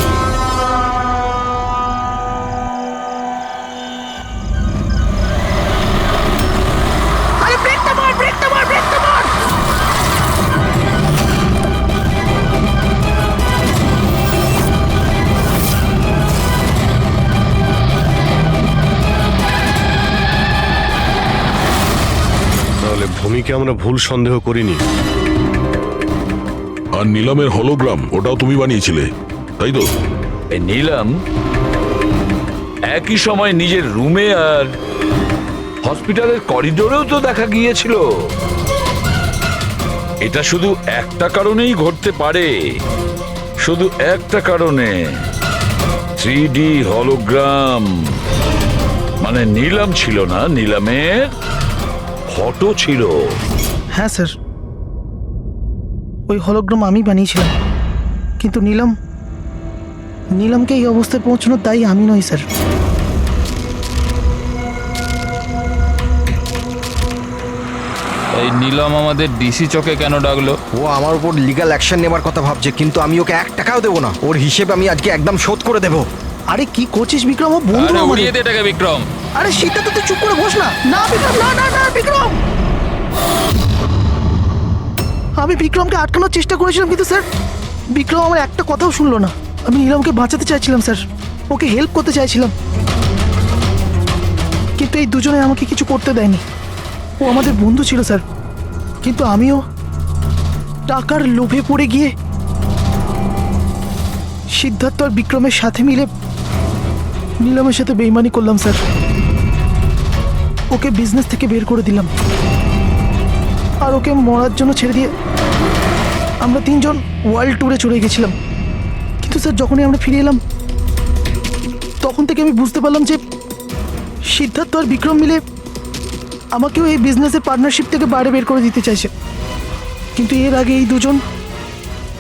তাহলে ভূমিকে আমরা ভুল সন্দেহ করিনি। আর নীলমের হলোগ্রাম ওটাও তুমি বানিয়েছিলে, তাই তো? এই নীলম একই সময় নিজের রুমে আর হসপিটালের করিডোরেও তো দেখা গিয়েছিল। এটা শুধু একটা কারণেই ঘটতে পারে, শুধু একটা কারণে। 3D হলোগ্রাম মানে নীলম ছিল না, নীলমের ফটো ছিল। হ্যাঁ স্যার, ওই হলোগ্রাম আমি বানিয়েছিলাম, কিন্তু নীলমকে এই অবস্থায় পৌঁছানোর দায়ী আমি নই স্যার। এই নীলম আমাদের ডিসি চকে কেন ডাকলো? ও আমার উপর লিগ্যাল অ্যাকশন নেবার কথা ভাবছে, কিন্তু আমি ওকে 1 টাকাও দেবো না। ওর হিসেব আমি আজকে একদম শোধ করে দেবো। আরে কি করছিস বিক্রম? ও বন্ধু আরে আমাদের। উড়িয়ে দে এটাকে বিক্রম। আরে সেটা তো তুই চুপ করে বস না। না বিক্রম, না না না বিক্রম, আমি বিক্রমকে আটকানোর চেষ্টা করেছিলাম, কিন্তু স্যার বিক্রম আমার একটা কথাও শুনলো না। আমি নীলমকে বাঁচাতে চাইছিলাম স্যার, ওকে হেল্প করতে চাইছিলাম, কিন্তু এই দুজনে আমাকে কিছু করতে দেয়নি। ও আমাদের বন্ধু ছিল স্যার, কিন্তু আমিও টাকার লোভে পড়ে গিয়ে সিদ্ধার্থ আর বিক্রমের সাথে মিলে নীলমের সাথে বেইমানি করলাম স্যার। ওকে বিজনেস থেকে বের করে দিলাম আর ওকে মরার জন্য ছেড়ে দিয়ে আমরা তিনজন ওয়ার্ল্ড ট্যুরে চলে গেছিলাম। কিন্তু স্যার যখনই আমরা ফিরে এলাম তখন থেকে আমি বুঝতে পারলাম যে সিদ্ধার্থ আর বিক্রম মিলে আমাকেও এই বিজনেসের পার্টনারশিপ থেকে বাইরে বের করে দিতে চাইছে। কিন্তু এর আগে এই দুজন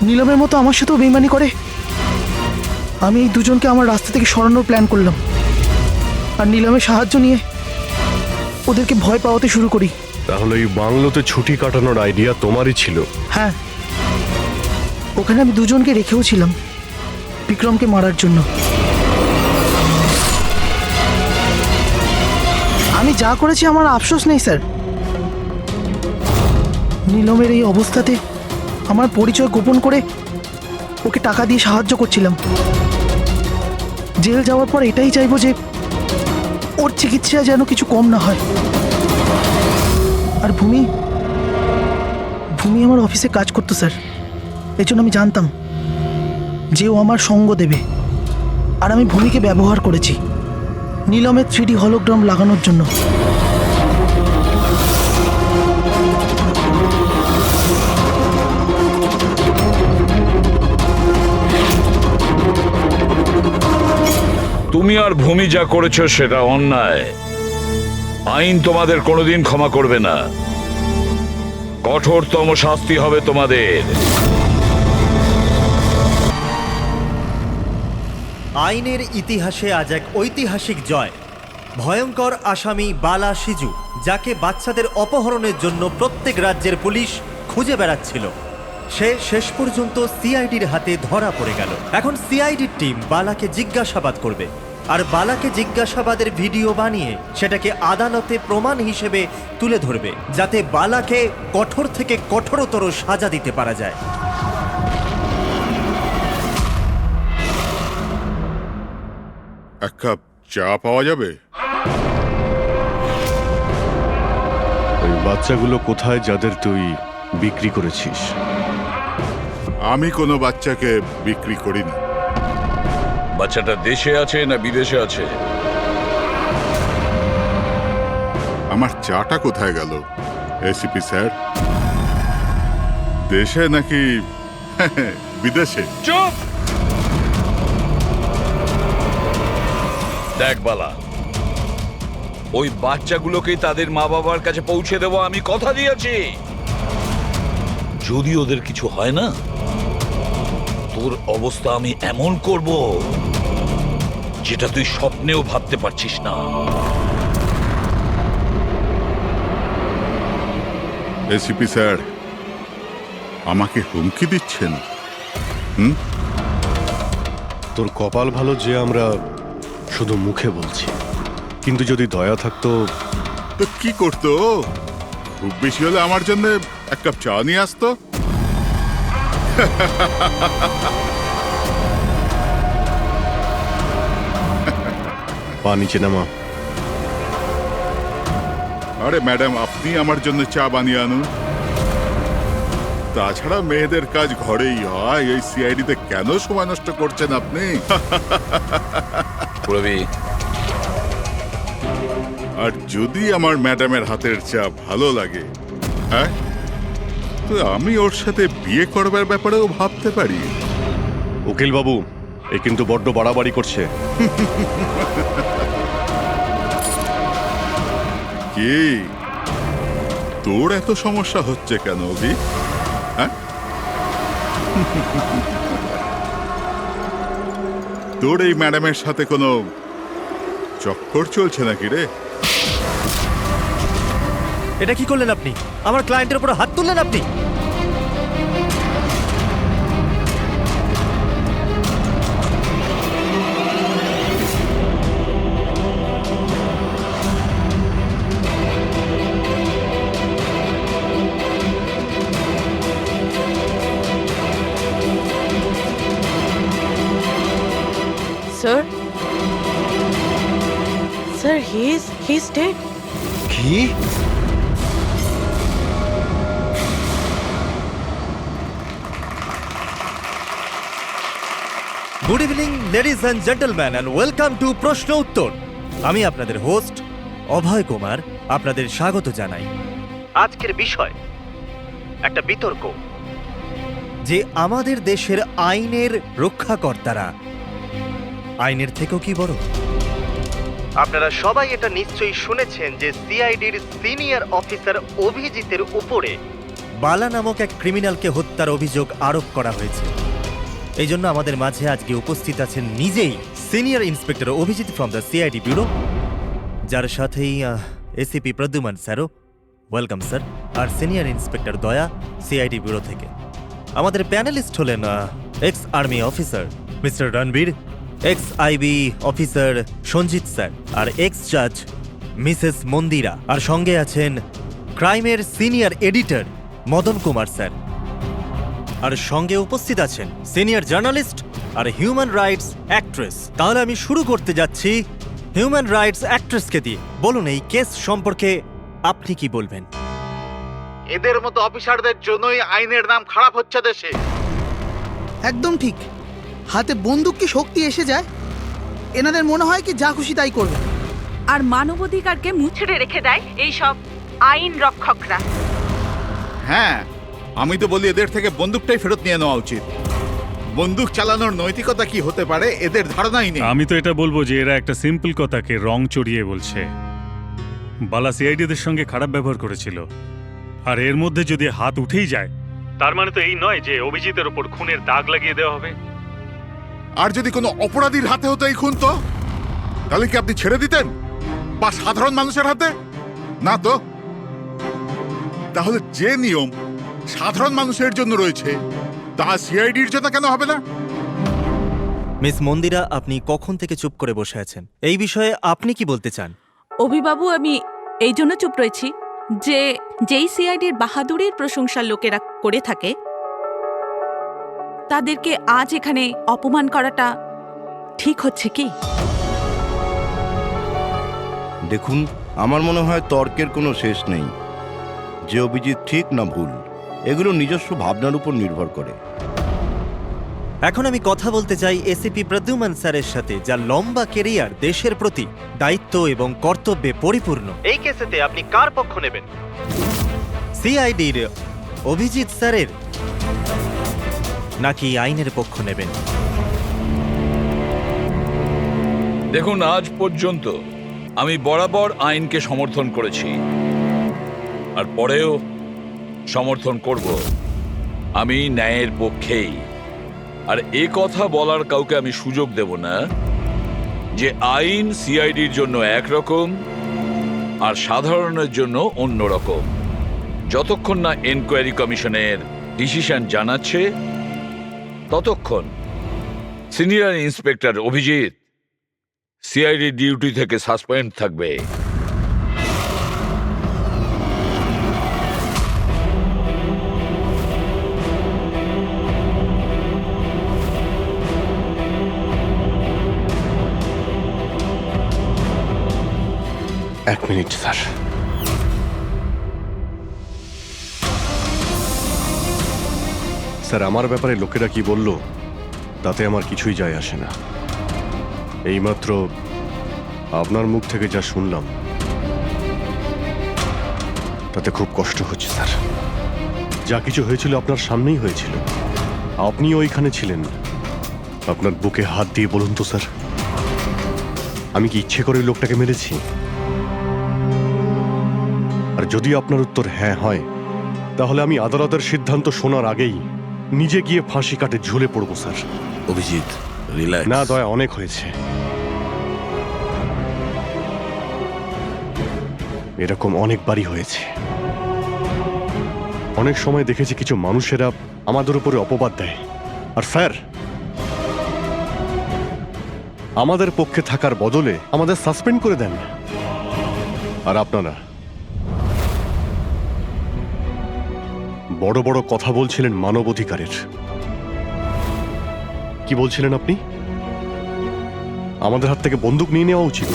নীলমের মতো আমার সাথেও বেইমানি করে। আমি এই দুজনকে আমার রাস্তা থেকে সরানোর প্ল্যান করলাম আর নীলমের সাহায্য নিয়ে ওদেরকে ভয় পাওয়াতে শুরু করি। তাহলে এই বাংলোতে ছুটি কাটানোর আইডিয়া তোমারই ছিল? হ্যাঁ, ওখানে আমি দুজনকে রেখেও ছিলাম বিক্রমকে মারার জন্য। আমি যা করেছি আমার আফসোস নেই স্যার। নীলমের এই অবস্থাতে আমার পরিচয় গোপন করে ওকে টাকা দিয়ে সাহায্য করছিলাম। জেল যাওয়ার পর এটাই চাইবো যে ওর চিকিৎসা যেন কিছু কম না হয়। আর ভূমি আমার অফিসে কাজ করতো স্যার, এই জন্য আমি জানতাম যে ও আমার সঙ্গ দেবে। আর আমি ভূমিকে ব্যবহার করেছি নীলমের 3D হলোগ্রাম লাগানোর জন্য। তুমি আর ভূমি যা করেছো সেটা অন্যায়। আইন তোমাদের কোনোদিন ক্ষমা করবে না। কঠোরতম শাস্তি হবে তোমাদের। আইনের ইতিহাসে আজ এক ঐতিহাসিক জয়। ভয়ঙ্কর আসামি বালা সিজু, যাকে বাচ্চাদের অপহরণের জন্য প্রত্যেক রাজ্যের পুলিশ খুঁজে বেড়াচ্ছিল, সে শেষ পর্যন্ত সিআইডির হাতে ধরা পড়ে গেল। এখন সিআইডির টিম বালাকে জিজ্ঞাসাবাদ করবে, আর বালাকে জিজ্ঞাসাবাদের ভিডিও বানিয়ে সেটাকে আদালতে প্রমাণ হিসেবে তুলে ধরবে, যাতে বালাকে কঠোর থেকে কঠোরতর সাজা দিতে পারা যায়। এক কাপ চা পাওয়া যাবে? ওই বাচ্চাগুলো কোথায় যাদের তুই বিক্রি করেছিস? আমি কোনো বাচ্চাকে বিক্রি করিনি। বাচ্চাটা দেশে আছে না বিদেশে আছে? আমার চাটা কোথায় গেল এসিপি স্যার? দেশে নাকি বিদেশে? চুপ! দেখ বালা, ওই বাচ্চাগুলোকেই তাদের মা বাবার কাছে পৌঁছে দেবো, আমি কথা দিয়েছি। যদি ওদের কিছু হয় না, তোর অবস্থা আমি এমন করব যেটা তুই স্বপ্নেও ভাবতে পারছিস না। এসিপি স্যার আমাকে হুমকি দিচ্ছেন? তোর কপাল ভালো যে আমরা শুধু মুখে বলছি, কিন্তু যদি দয়া থাকতো তো কি করতো? খুব বেশি হলে আমার জন্য এক কাপ চা নিয়ে আসতো। পা নিচে নামা। আরে ম্যাডাম, আপনি আমার জন্য চা বানিয়ে আনুন। তাছাড়া মেয়েদের কাজ ঘরেই হয়, এই সিআইডিতে কেন সময় নষ্ট করছেন আপনি? রবি, আর যদি আমার ম্যাডামের হাতের চা ভালো লাগে, হ্যাঁ, তো আমি ওর সাথে বিয়ে করবার ব্যাপারেও ভাবতে পারি। উকিল বাবু, এ কিন্তু বড্ড বাড়াবাড়ি করছে। কি তোর এত সমস্যা হচ্ছে কেন অভি? হ্যাঁ, তোর এই ম্যাডামের সাথে কোনো চক্কর চলছে নাকি রে? এটা কি করলেন আপনি? আমার ক্লায়েন্টের উপর হাত তুললেন আপনি। He is dead. কি? Good evening ladies and gentleman and welcome to প্রশ্ন উত্তর। আমি আপনাদের হোস্ট অভয় কুমার আপনাদের স্বাগত জানাই। আজকের বিষয় একটা বিতর্ক যে আমাদের দেশের আইনের রক্ষাকর্তারা আইনের থেকেও কি বড়। আপনারা সবাই এটা নিশ্চয়ই শুনেছেন যে সিআইডির সিনিয়র অফিসার অভিজিতের উপরে বালা নামক এক ক্রিমিনালকে হত্যার অভিযোগ আরোপ করা হয়েছে। এই জন্য আমাদের মাঝে আজকে উপস্থিত আছেন নিজেই senior inspector Abhijit from the CID bureau, যার সাথেই এসিপি প্রদ্যুমান স্যারও, ওয়েলকাম স্যার, আর senior inspector Daya CID bureau থেকে। আমাদের প্যানেলিস্ট হলেন ex army officer Mr Ranbir, ex IB officer Sanjit sir, আর এক্স জাজ মিসেস মন্দিরা, আর সঙ্গে আছেন ক্রাইমের senior editor Madan Kumar sir, আর সঙ্গে উপস্থিত আছেন সিনিয়র জার্নালিস্ট আর হিউম্যান রাইটস অ্যাক্ট্রেস। তাহলে আমি শুরু করতে যাচ্ছি হিউম্যান রাইটস অ্যাক্ট্রেসকে দিয়ে। বলুন এই কেস সম্পর্কে আপনি কি বলবেন? এদের মতো অফিসারদের জন্যই আইনের নাম খারাপ হচ্ছে দেশে। একদম ঠিক। হাতে বন্দুক কি শক্তি এসে যায়? এনাদের মনে হয় কি যা খুশি তাই করবে, আর মানবাধিকারকে মুচড়ে রেখে দেয় এই সব আইন রক্ষকরা। হ্যাঁ, আমি তো বলি এদের থেকে বন্দুকটাই ফেরত নিয়ে নেওয়া উচিত। বন্দুক চালানোর নৈতিকতা কি হতে পারে এদের ধারণাই নেই। আমি তো এটা বলবো যে এরা একটা সিম্পল কথাকে রং চড়িয়ে বলছে। বালা সিআইডিদের সঙ্গে খারাপ ব্যবহার করেছিল, আর এর মধ্যে যদি হাত উঠেই যায় তার মানে তো এই নয় যে অভিজিতের ওপর খুনের দাগ লাগিয়ে দেওয়া হবে। আর যদি কোনো অপরাধীর হাতে হতো এই খুন, তো তাহলে কি আপনি ছেড়ে দিতেন, বা সাধারণ মানুষের হাতে? না তো। তাহলে যে নিয়ম সাধারণ মানুষের জন্য রয়েছে তা সিআইডির জন্য কেন হবে না? মিস মন্দিরা, আপনি কখন থেকে চুপ করে বসে আছেন? এই বিষয়ে আপনি কি বলতে চান? অভিবাবু, আমি এই জন্য চুপ রয়েছি যে যেই সিআইডির বাহাদুরির প্রশংসা লোকেরা করে থাকে তাদেরকে আজ এখানে অপমান করাটা ঠিক হচ্ছে কি? দেখুন, আমার মনে হয় তর্কের কোনো শেষ নেই। যে অভিজিৎ ঠিক না ভুল, এগুলো নিজস্ব ভাবনার উপর নির্ভর করে। এখন আমি কথা বলতে চাই এসিপি প্রদ্যুমান স্যারের সাথে, যার লম্বা কেরিয়ার দেশের প্রতি দায়িত্ব এবং কর্তব্যে পরিপূর্ণ। এই কেসেতে আপনি কার পক্ষ নেবেন? সিআইডির অভিজিৎ স্যারের নাকি আইনের পক্ষ নেবেন? দেখুন, আজ পর্যন্ত আমি বরাবর আইনকে সমর্থন করেছি, আর পরেও সমর্থন করব। আমি ন্যায়ের পক্ষেই। আর এ কথা বলার কাউকে আমি সুযোগ দেব না যে আইন সিআইডির জন্য একরকম আর সাধারণের জন্য অন্য রকম। যতক্ষণ না এনকোয়ারি কমিশনের ডিসিশন জানাচ্ছে ততক্ষণ senior inspector Abhijit CID duty থেকে সাসপেন্ড থাকবে। এক মিনিট স্যার। স্যার, আমার ব্যাপারে লোকেরা কি বলল তাতে আমার কিছুই যায় আসে না। এইমাত্র আপনার মুখ থেকে যা শুনলাম তাতে খুব কষ্ট হচ্ছে স্যার। যা কিছু হয়েছিল আপনার সামনেই হয়েছিল, আপনি ওইখানে ছিলেন। আপনার বুকে হাত দিয়ে বলুন তো স্যার, আমি কি ইচ্ছে করে লোকটাকে মেরেছি? আর যদি আপনার উত্তর হ্যাঁ হয়, তাহলে আমি আদালতের সিদ্ধান্ত শোনার আগেই নিজে গিয়ে ফাঁসি কাটে ঝুলে পড়ব স্যার। অভিজিৎ, রিল্যাক্স। না দয়া, অনেক হয়েছে। এরকম অনেকবারই হয়েছে। অনেক সময় দেখেছি কিছু মানুষেরা আমাদের উপরে অপবাদ দেয়, আর স্যার আমাদের পক্ষে থাকার বদলে আমাদের সাসপেন্ড করে দেন। আর আপনারা বড় বড় কথা বলছিলেন মানবাধিকারের। কি বলছিলেন আপনি? আমাদের হাত থেকে বন্দুক নিয়ে নেওয়া উচিত।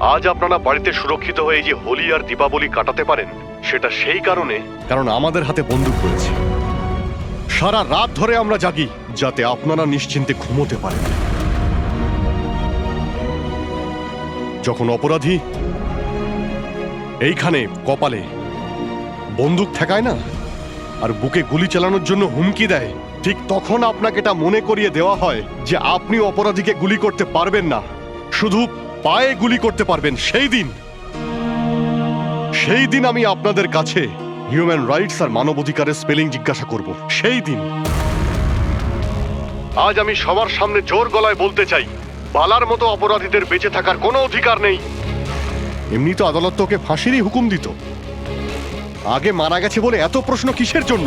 আজ আপনারা বাড়িতে সুরক্ষিত হয়ে যে হোলি আর দীপাবলি কাটাতে পারেন সেটা সেই কারণে কারণ আমাদের হাতে বন্দুক রয়েছে। সারা রাত ধরে আমরা জাগি যাতে আপনারা নিশ্চিন্তে ঘুমোতে পারেন। যখন অপরাধী এইখানে কপালে বন্দুক ঠেকায় না আর বুকে গুলি চালানোর জন্য হুমকি দেয়, ঠিক তখন আপনাকে এটা মনে করিয়ে দেওয়া হয় যে আপনি অপরাধীকে গুলি করতে পারবেন না, শুধু পায়ে গুলি করতে পারবেন। সেই দিন আমি আপনাদের কাছে হিউম্যান রাইটস আর মানবাধিকারের স্পেলিং জিজ্ঞাসা করব। সেই দিন। আজ আমি সবার সামনে জোর গলায় বলতে চাই, বালার মতো অপরাধীদের বেঁচে থাকার কোনো অধিকার নেই। এমনি তো আদালত তো ওকে ফাঁসিরই হুকুম দিত। আগে মারা গেছে বলে এত প্রশ্ন কিসের জন্য?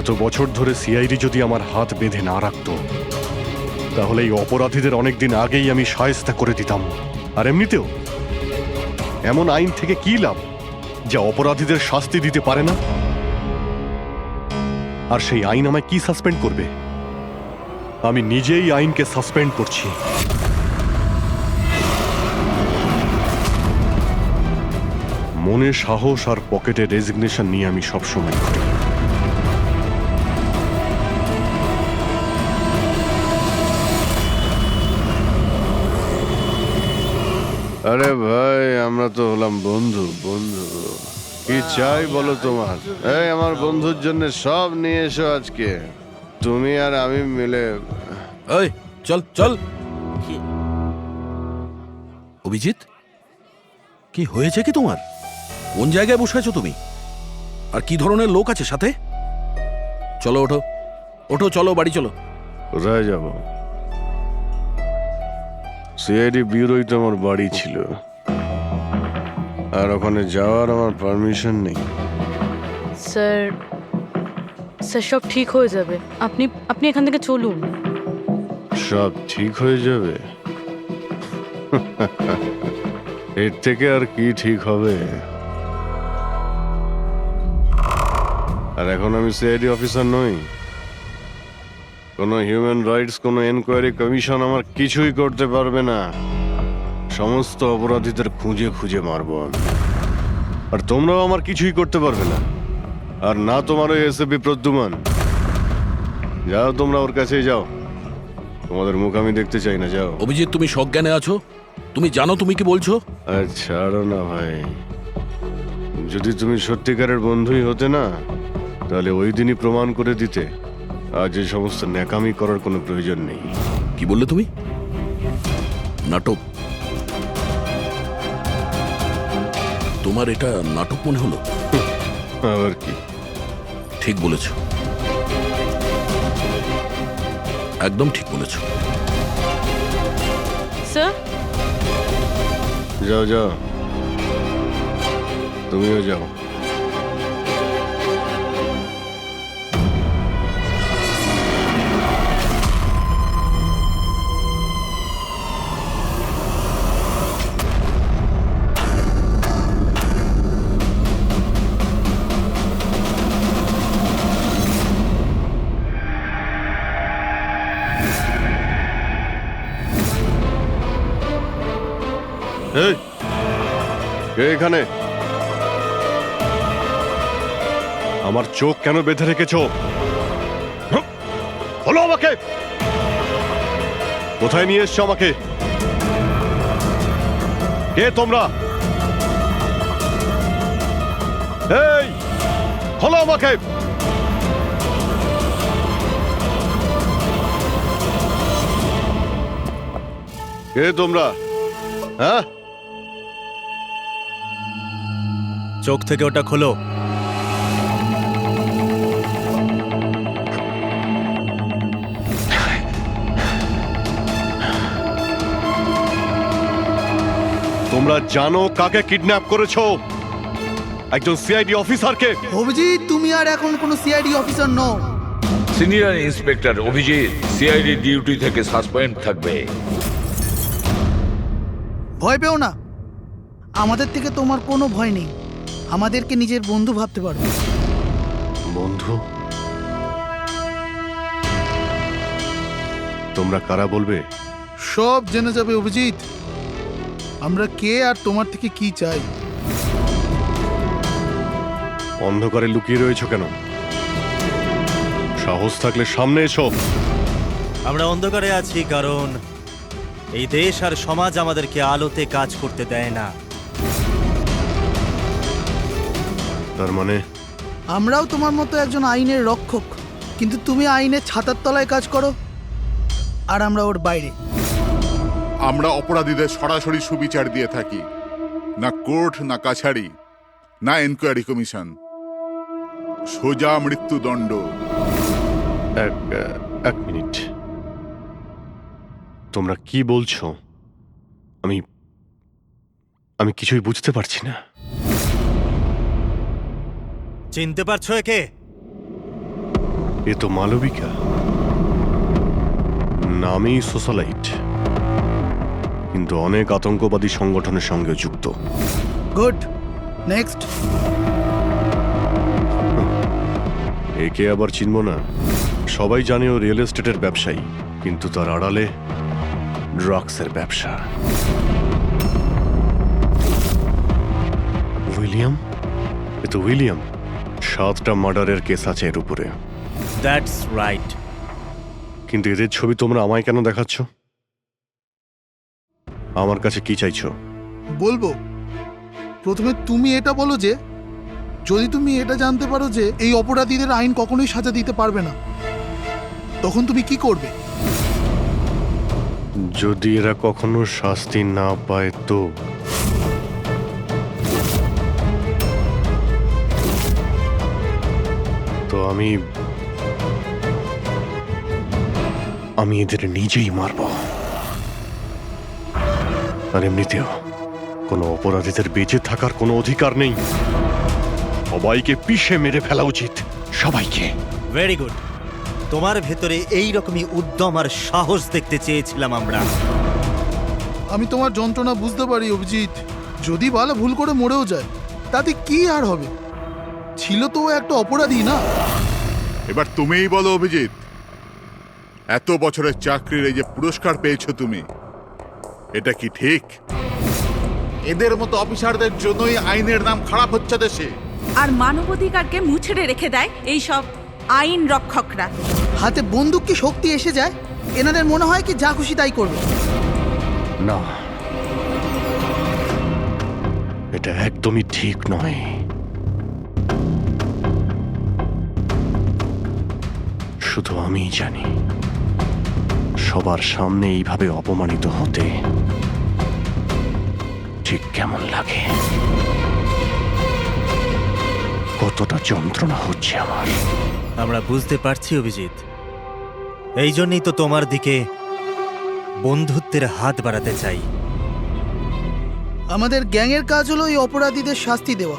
এত বছর ধরে সিআইডি যদি আমার হাত বেঁধে না রাখতো তাহলে এই অপরাধীদের অনেকদিন আগেই আমি শায়েস্তা করে দিতাম। আর এমনিতেও এমন আইন থেকে কি লাভ যা অপরাধীদের শাস্তি দিতে পারে না? আর সেই আইন আমায় কি সাসপেন্ড করবে? আমি নিজেই আইনকে সাসপেন্ড করছি। মনে সাহস আর পকেটে রেজিগনেশন নিয়ে আমি সবসময় ঘুরি। আরে ভাই, আমরা তো হলাম বন্ধু। কি চাই বলো তোমার? এই আমার বন্ধুর জন্য সব নিয়ে এসো আজকে, তুমি আর আমি মিলে। এই চল চল। অভিজিৎ, কি হয়েছে কি তোমার? কোন জায়গায় বসে আছো তুমি? আর কি ধরনের লোক আছে সাথে? চলো ওঠো ওঠো, চলো বাড়ি চলো। কোথায় যাব? সিআইডি ব্যুরোই তো আমার বাড়ি ছিল, আর ওখানে যাওয়ার আমার পারমিশন নেই। স্যার সব ঠিক হয়ে যাবে। আপনি এখান থেকে চলুন। সব ঠিক হয়ে যাবে? এর থেকে আর কি ঠিক হবে? আর এখন আমি সিআইডি অফিসার নই। কোনো হিউম্যান রাইটস, কোনো এনকোয়ারি কমিশন আমার কিছুই করতে পারবে না। সমস্ত অপরাধীদের খুঁজে খুঁজে মারব আমি। আর তোমরাও আমার কিছুই করতে পারবে না। আর না তোমার ওই এসএপি প্রদ্যুমান। যাও তোমরা ওর কাছেই যাও, তোমাদের মুখ আমি দেখতে চাই না। যাও। অভিজিৎ, তুমি সজ্ঞানে আছো? তুমি জানো তুমি কি বলছো? ছাড়ো না ভাই, যদি তুমি সত্যিকারের বন্ধুই হতে না তাহলে ওই দিনই প্রমাণ করে দিতে আজ এই সমস্ত ন্যাকামি করার কোনো প্রয়োজন নেই। কি বললে তুমি? নাটক? তোমার এটা নাটক মনে হলো? আবার কি? ঠিক বলেছ, একদম ঠিক বলেছ। স্যার যাও যাও, তুমিও যাও। এই, কে এখানে? আমার চোখ কেন বেঁধে রেখেছো? বলো আমাকে, কোথায় নিয়ে এসছো আমাকে? কে তোমরা? এই, বলো আমাকে। কে তোমরা? হ্যাঁ, চোখ থেকে ওটা খোলো। তোমরা জানো কাকে কিডন্যাপ করেছো? একজন সিআইডি অফিসারকে। অভিজিৎ, তুমি আর এখন কোনো সিআইডি অফিসার নও। Senior inspector Abhijit CID duty থেকে সাসপেন্ড থাকবে। ভয় পেও না, আমাদের থেকে তোমার কোনো ভয় নেই। আমাদেরকে নিজের বন্ধু ভাবতে পারো। বন্ধু? তোমরা কারা বলবে? সব জেনে যাবে অভিজিৎ আমরা কে আর তোমার থেকে কি চাই। অন্ধকারে লুকিয়ে রয়েছো কেন? সাহস থাকলে সামনে এসো। আমরা অন্ধকারে আছি কারণ এই দেশ আর সমাজ আমাদেরকে আলোতে কাজ করতে দেয় না। তার মানে আমরাও তোমার মতো একজন আইনের রক্ষক, কিন্তু তুমি আইনের ছাতার তলায় কাজ করো আর আমরা ওর বাইরে। আমরা অপরাধীদের সরাসরি সুবিচার দিয়ে থাকি, না কোর্ট, না কাছারি, না এনকোয়ারি কমিশন, সোজা মৃত্যুদণ্ড। এক মিনিট, তোমরা কি বলছো? আমি কিছুই বুঝতে পারছি না। চিনতে পারছো একে? এ তো মালবিকা, নামেই সোশ্যালাইট, কিন্তু অনেক আতঙ্কবাদী সংগঠনের সঙ্গে যুক্ত। Good, next. একে আবার চিনব না? সবাই জানে ও রিয়েল এস্টেটের ব্যবসায়ী, কিন্তু তার আড়ালে ড্রাগসের ব্যবসা। উইলিয়াম? এ তো উইলিয়াম। 7টা মার্ডারের কেস আছে এর উপরে। That's right. কিন্তু এদের ছবি তোমরা আমায় কেন দেখাচ্ছ? আমার কাছে কি চাইছো? বলবো, প্রথমে তুমি এটা বলো যে যদি তুমি এটা জানতে পারো যে এই অপরাধীদের আইন কখনোই সাজা দিতে পারবে না, তখন তুমি কি করবে? যদি এরা কখনো শাস্তি না পায় তো আমি এদের নিজেই মারব। আর এমনিতেও কোনো অপরাধীদের বেঁচে থাকার কোনো অধিকার নেই। সবাইকে পিষে মেরে ফেলা উচিত, সবাইকে। Very good. তোমার ভেতরে এই রকমই উদ্যম আর সাহস দেখতে চেয়েছিলাম আমরা। আমি তোমার যন্ত্রণা বুঝতে পারি অভিজিৎ। যদি বালা ভুল করে মরেও যায় তাতে কি আর হবে? ছিল তো ও একটা অপরাধী, না? এবার তুমিই বলো অভিজিৎ, এত বছরের চাকরির এই যে পুরস্কার পেয়েছো তুমি, এটা কি ঠিক? এদের মতো অফিসারদের জন্যই আইনের নাম খারাপ হচ্ছে দেশে। আর মানবাধিকারকে মুছড়ে রেখে দেয় এই সব আইন রক্ষকরা। হাতে বন্দুক কি শক্তি এসে যায়? এনাদের মনে হয় কি যা খুশি তাই করবে? না, এটা একদমই ঠিক নয়। শুধু আমিই জানি সবার সামনে এইভাবে অপমানিত হতে ঠিক কেমন লাগে, কতটা যন্ত্রণা হচ্ছে আমার। আমরা বুঝতে পারছি অভিজিৎ, এই জন্যই তো তোমার দিকে বন্ধুত্বের হাত বাড়াতে চাই। আমাদের গ্যাংয়ের কাজ হলো এই অপরাধীদের শাস্তি দেওয়া,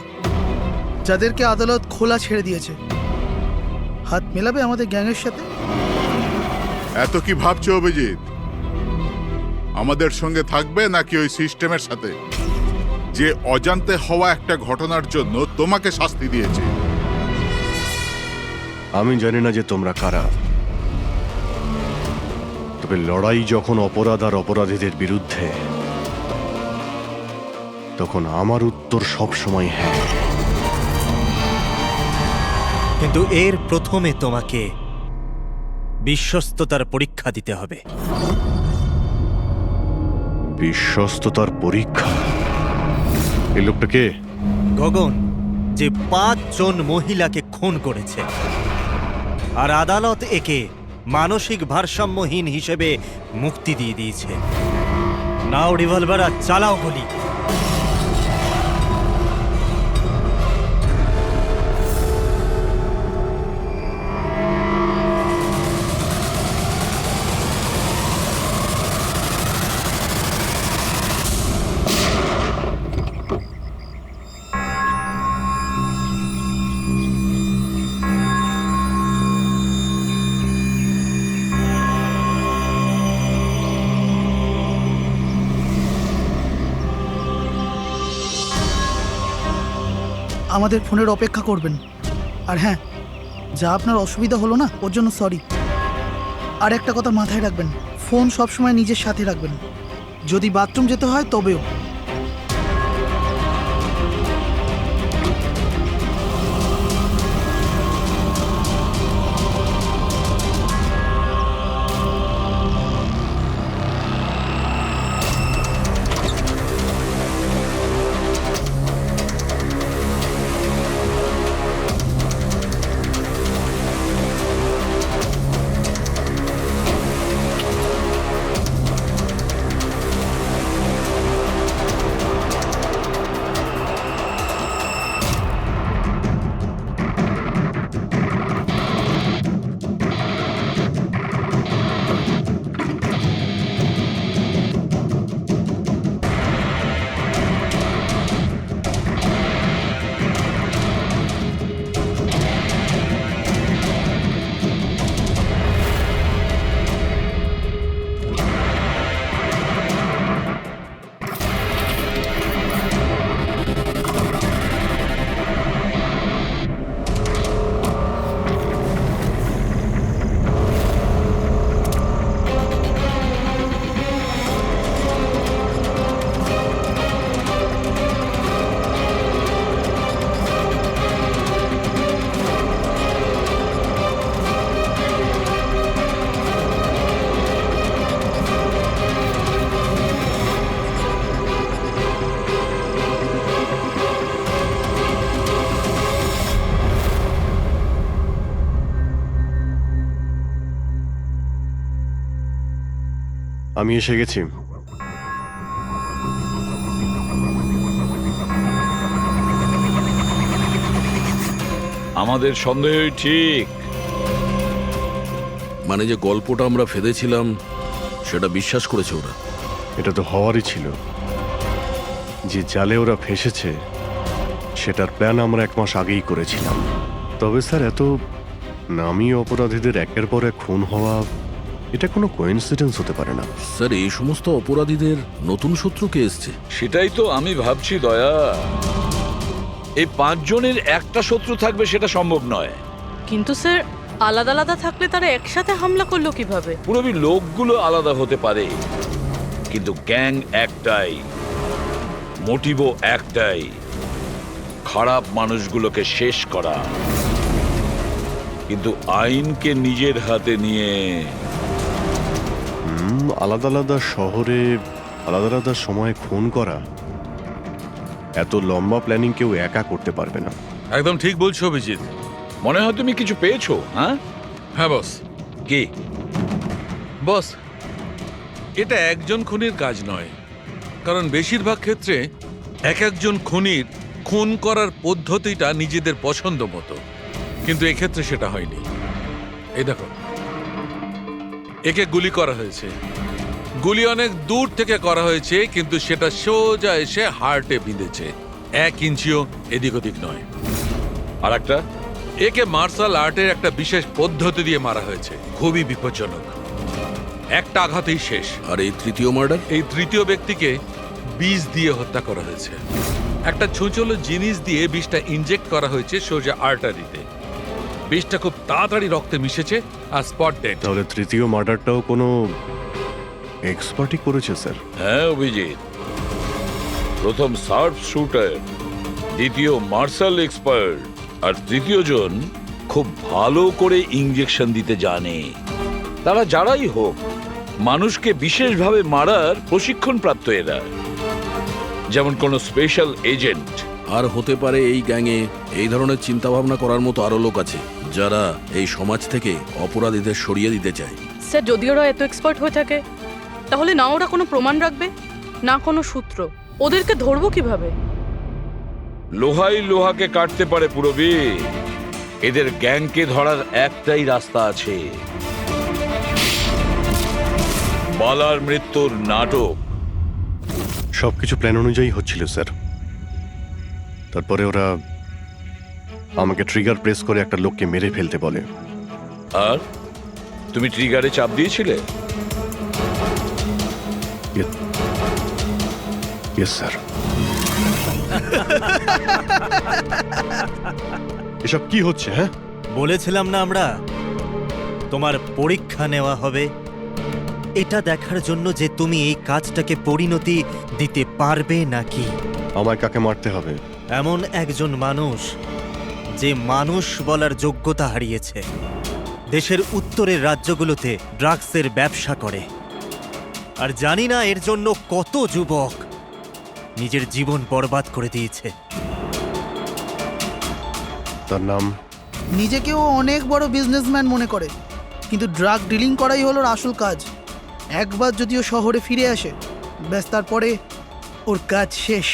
যাদেরকে আদালত খোলা ছেড়ে দিয়েছে। হাত মেলাবে আমাদের গ্যাংয়ের সাথে? এত কি ভাবছো অভিজিৎ? আমাদের সঙ্গে থাকবে নাকি ওই সিস্টেমের সাথে, যে অজান্তে হওয়া একটা ঘটনার জন্য তোমাকে শাস্তি দিয়েছে? আমি জানি না যে তোমরা কারা, তবে লড়াই যখন অপরাধ আর অপরাধীদের বিরুদ্ধে, তখন আমার উত্তর সবসময় হ্যাঁ। কিন্তু এর প্রথমে তোমাকে বিশ্বস্ততার পরীক্ষা দিতে হবে। বিশ্বস্ততার পরীক্ষা? এই লোকটা কে? গগন, যে 5 জন মহিলাকে খুন করেছে, আর আদালত একে মানসিক ভারসাম্যহীন হিসেবে মুক্তি দিয়ে দিয়েছে। নাও রিভলভার আর চালাও গুলি। আমাদের ফোনের অপেক্ষা করবেন। আর হ্যাঁ, যা আপনার অসুবিধা হলো না, ওর জন্য সরি। আর একটা কথা মাথায় রাখবেন, ফোন সবসময় নিজের সাথে রাখবেন, যদি বাথরুম যেতে হয় তবেও। আমি এসে গেছি। আমাদের সন্দেহই ঠিক। মানে যে গল্পটা আমরা ফেঁদেছিলাম সেটা বিশ্বাস করেছে ওরা। এটা তো হওয়ারই ছিল। যে জালে ওরা ফেসেছে সেটার প্ল্যান আমরা 1 মাস আগেই করেছিলাম। তবে স্যার, এত নামী অপরাধীদের একের পর এক খুন হওয়া, এটা কোনো কোইন্সিডেন্স হতে পারে না। স্যার, এই সমস্ত অপরাধীদের নতুন শত্রু কে এসছে? সেটাই তো আমি ভাবছি দয়া। এই 5 জনের একটা শত্রু থাকবে সেটা সম্ভব নয়। কিন্তু স্যার, আলাদা আলাদা থাকলে তারা একসাথে হামলা করলো কিভাবে? পুরবি লোকগুলো আলাদা হতে পারে, কিন্তু গ্যাং একটাই, মোটিভও একটাই, খারাপ মানুষগুলোকে শেষ করা। কিন্তু আইনকে নিজের হাতে নিয়ে আলাদা আলাদা শহরে আলাদা আলাদা সময় খুন করা, এত লম্বা প্ল্যানিং কেউ একা করতে পারবে না। একদম ঠিক বলছো অভিজিৎ। মনে হয় তুমি কিছু পেয়েছো। হ্যাঁ হ্যাঁ বস। কি বস, এটা একজন খুনির কাজ নয়, কারণ বেশিরভাগ ক্ষেত্রে এক একজন খুনির খুন করার পদ্ধতিটা নিজেদের পছন্দ মতো, কিন্তু এক্ষেত্রে সেটা হয়নি। এই দেখো, একে গুলি করা হয়েছে, গুলি অনেক দূর থেকে করা হয়েছে, কিন্তু সেটা সোজা এসে হার্টে বিঁধেছে, 1 ইঞ্চিও এদিক ওদিক নয়। আর একটা, একে মার্শাল আর্টের একটা বিশেষ পদ্ধতি দিয়ে মারা হয়েছে, খুবই বিপজ্জনক, একটা আঘাতেই শেষ। আর এই তৃতীয় মার্ডার? এই তৃতীয় ব্যক্তিকে বিষ দিয়ে হত্যা করা হয়েছে। একটা ছোঁচলো জিনিস দিয়ে বিষটা ইনজেক্ট করা হয়েছে সোজা আর্টারিতে। বিষটা খুব তাড়াতাড়ি রক্তে মিশেছে আর স্পট ডেড। তাহলে তৃতীয় মার্ডারটাও কোনো এক্সপার্টই করেছে স্যার? হ্যাঁ অভিজিৎ, প্রথম শার্প শুটার, দ্বিতীয় মার্শাল এক্সপার্ট, আর তৃতীয় জন খুব ভালো করে ইঞ্জেকশন দিতে জানে। তারা যারাই হোক, মানুষকে বিশেষভাবে মারার প্রশিক্ষণ প্রাপ্ত এরা, যেমন কোনো স্পেশাল এজেন্ট। আর হতে পারে এই গ্যাংয়ে এই ধরনের চিন্তাভাবনা করার মতো আরো লোক আছে, যারা এই সমাজ থেকে অপরাধীদের সরিয়ে দিতে চায়। স্যার, যদি ওরা এত এক্সপার্ট হয়ে থাকে, তাহলে না ওরা কোনো প্রমাণ রাখবে, না কোনো সূত্র। ওদেরকে ধরবো কিভাবে? লোহাই লোহাকে কাটতে পারে পুরবি। এদের গ্যাংকে ধরার একটাই রাস্তা আছে, বালার মৃত্যুর নাটক। সবকিছু প্ল্যান অনুযায়ী হচ্ছিল স্যার। তারপরে ওরা আমাকে ট্রিগার প্রেস করে একটা লোককে মেরে ফেলতে বলে। আর তুমি ট্রিগারে চাপ দিয়েছিলে? Yes sir. এসব কি হচ্ছে? হ্যাঁ, বলেছিলাম না আমরা, তোমার পরীক্ষা নেওয়া হবে। এটা দেখার জন্য যে তুমি এই কাজটাকে পরিণতি দিতে পারবে নাকি। আমায় কাকে মারতে হবে? এমন একজন মানুষ যে মানুষ বলার যোগ্যতা হারিয়েছে, দেশের উত্তরের রাজ্যগুলোতে ড্রাগসের ব্যবসা করে, আর জানি না এর জন্য কত যুবক নিজের জীবন বরবাদ করে দিয়েছে। তার নাম? নিজেকেও অনেক বড় বিজনেসম্যান মনে করে, কিন্তু ড্রাগ ডিলিং করাই হলো ওর আসল কাজ। একবার যদি ও শহরে ফিরে আসে, ব্যাস তারপরে ওর কাজ শেষ।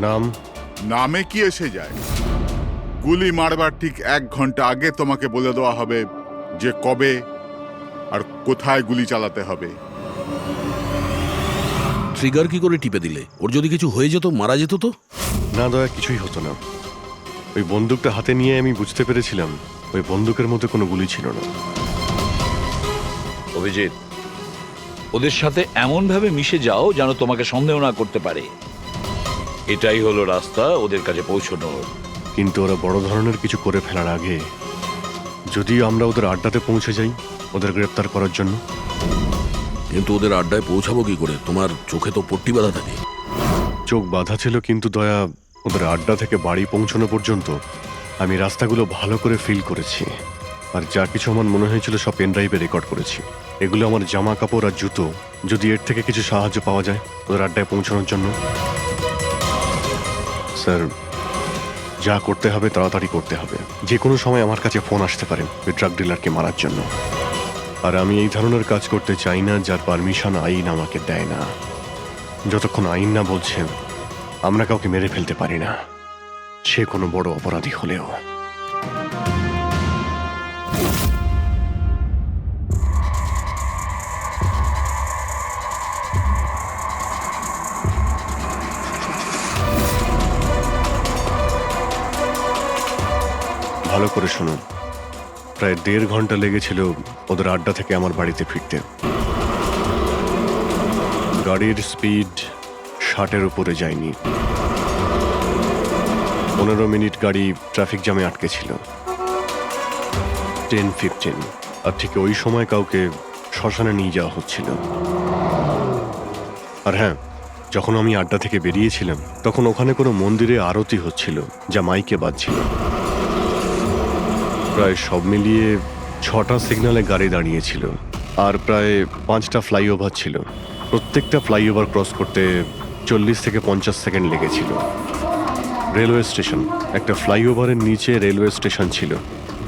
নাম? নামে কি এসে যায়? গুলি মারবার ঠিক 1 ঘন্টা আগে তোমাকে বলে দেওয়া হবে যে কবে আর কোথায় গুলি চালাতে হবে। ট্রিগার কি করে টিপে দিলে? ওর যদি কিছু হয়ে যেত, মারা যেত তো? না দয়া, কিছুই হতো না। ওই বন্দুকটা হাতে নিয়ে আমি বুঝতে পেরেছিলাম ওই বন্দুকের মধ্যে কোনো গুলি ছিল না। অভিজিৎ, ওদের সাথে এমন ভাবে মিশে যাও যেন তোমাকে সন্দেহ না করতে পারে। এটাই হলো রাস্তা ওদের কাছে পৌঁছানোর। কিন্তু ওরা বড় ধরনের কিছু করে ফেলার আগে যদি আমরা ওদের আড্ডাতে পৌঁছে যাই ওদের গ্রেপ্তার করার জন্য। কিন্তু ওদের আড্ডায় পৌঁছাবো কি করে? তোমার চোখে তো পট্টি বাঁধা থাকে। চোখ বাঁধা ছিল, কিন্তু দয়া, ওদের আড্ডা থেকে বাড়ি পৌঁছানো পর্যন্ত আমি রাস্তাগুলো ভালো করে ফিল করেছি। আর যা কিছু আমার মনে হয়েছিল সব পেন ড্রাইভে রেকর্ড করেছি। এগুলো আমার জামা কাপড় আর জুতো। যদি এর থেকে কিছু সাহায্য পাওয়া যায় ওদের আড্ডায় পৌঁছানোর জন্য। স্যার, যা করতে হবে তাড়াতাড়ি করতে হবে। যে কোনো সময় আমার কাছে ফোন আসতে পারে ওই ড্রাগ ডিলারকে মারার জন্য। আর আমি এই ধরনের কাজ করতে চাই না যার পারমিশন আইন আমাকে দেয় না। যতক্ষণ আইন না বলছে আমরা কাউকে মেরে ফেলতে পারি না, সে কোনো বড় অপরাধী হলেও। ভালো করে শুনুন, প্রায় 1.5 ঘন্টা লেগেছিল ওদের আড্ডা থেকে আমার বাড়িতে ফিরতে। গাড়ির স্পিড 60-এর উপরে যায়নি। 15 মিনিট গাড়ি ট্রাফিক জ্যামে আটকে ছিল। 10-15, আর ঠিক ওই সময় কাউকে শ্মশানে নিয়ে যাওয়া হচ্ছিল। আর হ্যাঁ, যখন আমি আড্ডা থেকে বেরিয়েছিলাম তখন ওখানে কোনো মন্দিরে আরতি হচ্ছিল যা মাইকে বাজছিল। প্রায় সব মিলিয়ে 6টা সিগন্যালে গাড়ি দাঁড়িয়েছিল আর প্রায় 5টা ফ্লাইওভার ছিল। প্রত্যেকটা ফ্লাইওভার ক্রস করতে 40 থেকে 50 সেকেন্ড লেগেছিল। রেলওয়ে স্টেশন, একটা ফ্লাইওভারের নিচে রেলওয়ে স্টেশন ছিল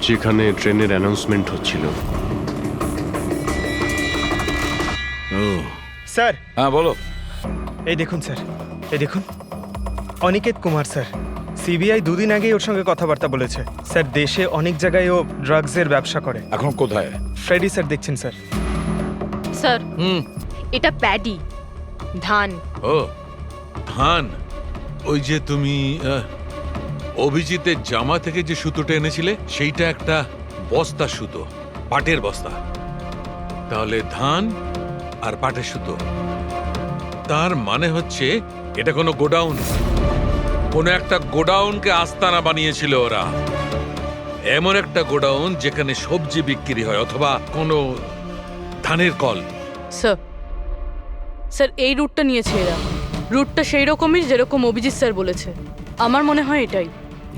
যেখানে ট্রেনের অ্যানাউন্সমেন্ট হচ্ছিল। স্যার। হ্যাঁ বলো। এই দেখুন স্যার, এই দেখুন, অনিকেত কুমার স্যার। সিবিআই 2 দিন আগেই ওর সঙ্গে কথাবার্তা বলেছে। স্যার, দেশে অনেক জায়গায় ও ড্রাগসের ব্যবসা করে। এখন কোথায়? ফ্রেডি স্যার দেখছেন স্যার। স্যার, এটা প্যাডি, ধান। ও ধান। ওই যে তুমি অভিজিতের জামা থেকে যে সুতোটা এনেছিলে সেইটা একটা বস্তা সুতো, পাটের বস্তা। তাহলে ধান আর পাটের সুতো, তার মানে হচ্ছে এটা কোনো গোডাউন, কোনো একটা গোডাউনকে আস্তানা বানিয়েছিল ওরা। এমন একটা গোডাউন যেখানে সবজি বিক্রি হয় অথবা কোনো ধানের কল। স্যার, স্যার এই রুটটা নিয়েছে এরা। রুটটা সেই রকমই যেরকম অভিজিৎ স্যার বলেছে। আমার মনে হয় এটাই।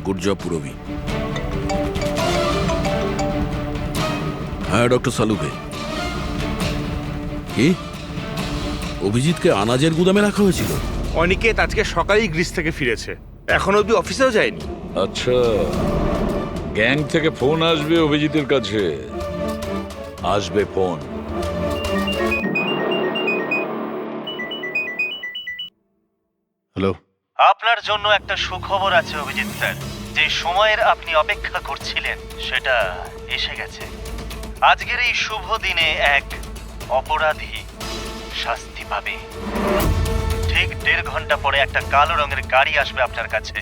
গুড জব পুরবি। হ্যাঁ ডক্টর সালুকে। কি অভিজিৎকে আনাজের গুদামে রাখা হয়েছিল? অনিকেত আজকে সকালেই গ্রিস থেকে ফিরেছে, এখন অব্দি অফিসেও যায়নি। আচ্ছা, গ্যাং থেকে ফোন আসবে অভিজিতের কাছে। আসবে ফোন। হ্যালো। আপনার জন্য একটা সুখবর আছে অভিজিৎ স্যার। যে সময়ের আপনি অপেক্ষা করছিলেন সেটা এসে গেছে। আজকের এই শুভ দিনে এক অপরাধী শাস্তি পাবে। ঠিক 1.5 ঘন্টা পরে একটা কালো রঙের গাড়ি আসবে আপনার কাছে,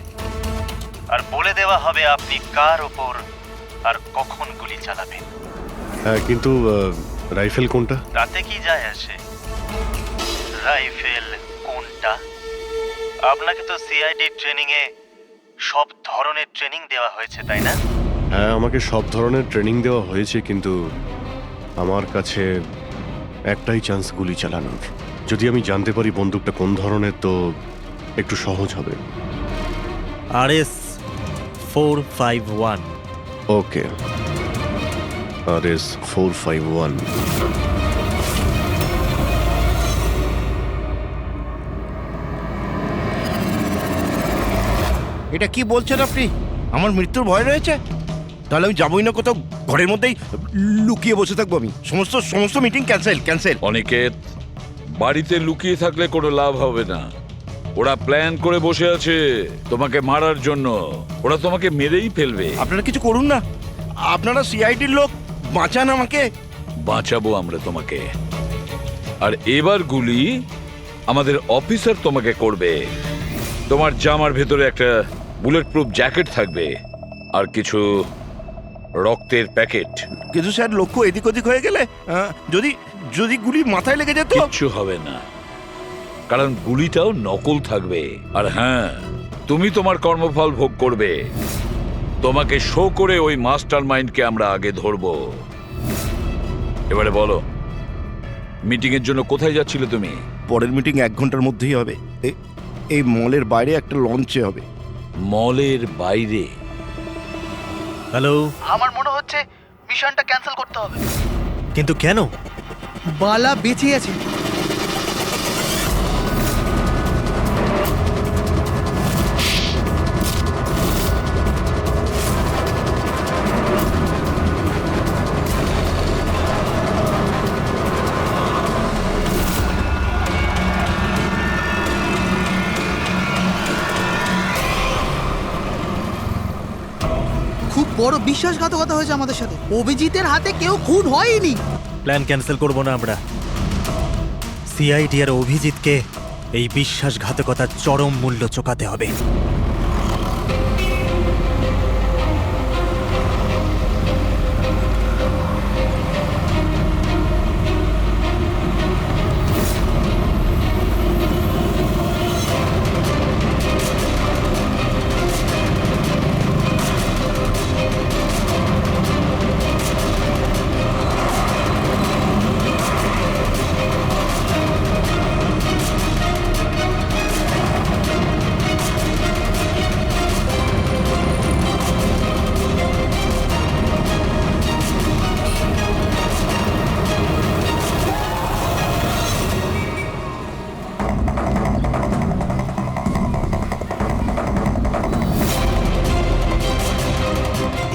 আর বলে দেওয়া হবে আপনি কার ওপর আর কখন গুলি চালাবেন। হ্যাঁ, কিন্তু রাইফেল কোনটা? তাতে কি যায় আসে রাইফেল কোনটা? আপনাকে তো সিআইডি ট্রেনিং এ সব ধরনের ট্রেনিং দেওয়া হয়েছে, তাই না? হ্যাঁ, আমাকে সব ধরনের ট্রেনিং দেওয়া হয়েছে, কিন্তু আমার কাছে একটাই চান্স গুলি চালানোর। যদি আমি জানতে পারি বন্দুকটা কোন ধরনের তো একটু সহজ হবে। RS 451। ওকে, RS 451। এটা কি বলছেন আপনি? আমার মৃত্যুর ভয় রয়েছে? তাহলে আমি যাবোই না কোথাও, ঘরের মধ্যেই লুকিয়ে বসে থাকবো আমি। সমস্ত সমস্ত মিটিং ক্যান্সেল ক্যান্সেল। অনিকেত, বাড়িতে লুকিয়ে থাকলে কোনো লাভ হবে না। ওরা প্ল্যান করে বসে আছে তোমাকে মারার জন্য। ওরা তোমাকে মেরেই ফেলবে। আপনারা কিছু করুন না, আপনারা সিআইডির লোক, বাঁচান আমাকে। বাঁচাবো আমরা তোমাকে। আর এবার গুলি আমাদের অফিসার তোমাকে করবে। তোমার জামার ভেতরে একটা বুলেট প্রুফ জ্যাকেট থাকবে আর কিছু রক্তের প্যাকেট। কিন্তু স্যার লক্ষ্য এদিক ওদিক হয়ে গেলে যদি যদি গুলি মাথায় লেগে যেত? কিচ্ছু হবে না, কারণ গুলিটাও নকল থাকবে। আর হ্যাঁ, তুমি তোমার কর্মফল ভোগ করবে। তোমাকে শো করে ওই মাস্টার মাইন্ডকে আমরা আগে ধরবো। এবারে বলো, মিটিং এর জন্য কোথায় যাচ্ছিলে তুমি? পরের মিটিং 1 ঘন্টার মধ্যেই হবে। এই মলের বাইরে একটা লঞ্চে হবে। মলের বাইরে? হ্যালো, আমার মনে হচ্ছে মিশনটা ক্যান্সেল করতে হবে। কিন্তু কেন? বালা বেঁচে আছে। খুব বড় বিশ্বাসঘাতকতা হয়েছে আমাদের সাথে। অভিজিতের হাতে কেউ খুন হয়নি। প্ল্যান ক্যান্সেল করব না আমরা। সিআইডি আর অভিজিৎকে এই বিশ্বাসঘাতকতার চরম মূল্য চোকাতে হবে।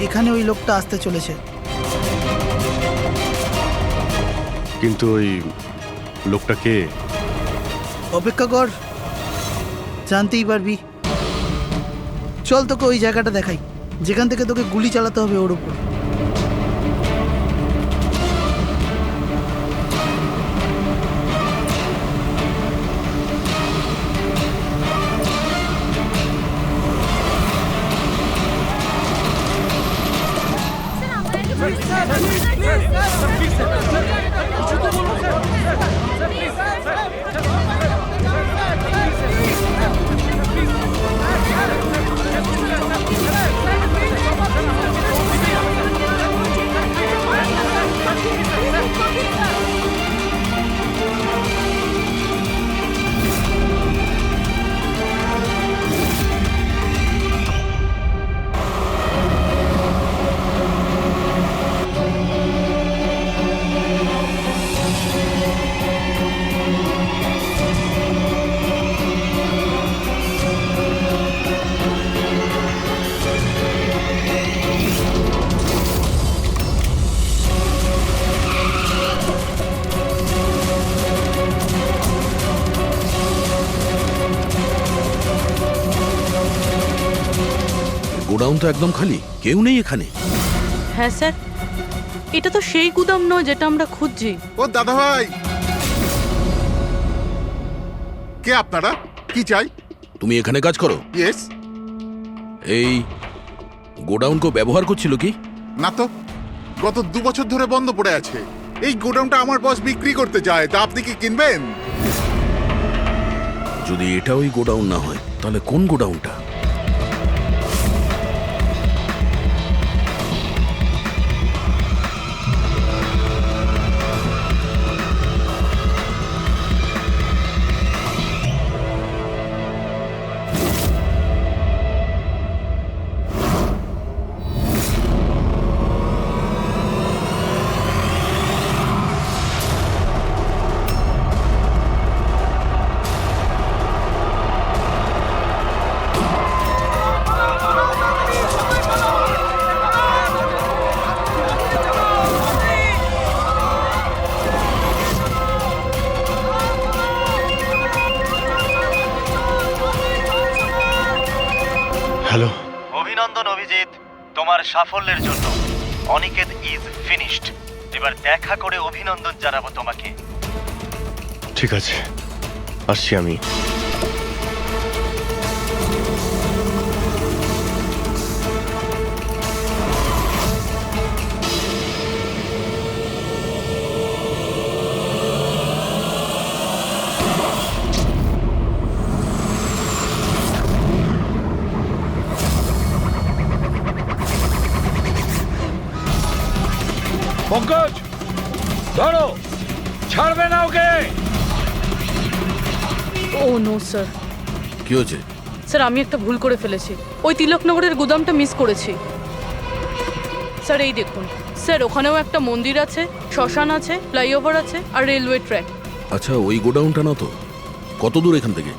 এখানে ওই লোকটা আসতে চলেছে। কিন্তু ওই লোকটা কে? অপেক্ষা কর, জানতেই পারবি। চল তোকে ওই জায়গাটা দেখাই যেখান থেকে তোকে গুলি চালাতে হবে ওর উপর। গোডাউন তো একদম খালি, কেউ নেই এখানে। হ্যাঁ স্যার, এটা তো সেই গুদাম নয় যেটা আমরা খুঁজছি। ও দাদা ভাই, কে আপনারা? কি চাই? তুমি এখানে কাজ করো? ইয়েস। এই গোডাউন কো ব্যবহার করছিল কি? না তো, গত 2 বছর ধরে বন্ধ পড়ে আছে। এই গোডাউনটা আমার বস বিক্রি করতে যায়, তা আপনি কি কিনবেন? যদি এটা ওই গোডাউন না হয় তাহলে কোন গোডাউনটা? হ্যালো। অভিনন্দন অভিজিৎ, তোমার সাফল্যের জন্য। Aniket is finished. এবার দেখা করে অভিনন্দন জানাবো তোমাকে। ঠিক আছে, আসছি আমি। পঙ্কজ, ধরো, ছাড়বে না ওকে। ও নো স্যার। কি হয়েছে? স্যার আমি একটা ভুল করে ফেলেছি। ওই তিলকনগরের গুদামটা মিস করেছি। স্যার এই দেখুন স্যার, ওখানেও একটা মন্দির আছে, শ্মশান আছে, ফ্লাইওভার আছে আর রেলওয়ে ট্র্যাক। আচ্ছা, ওই গোডাউনটা না তো? কত দূর এখান থেকে?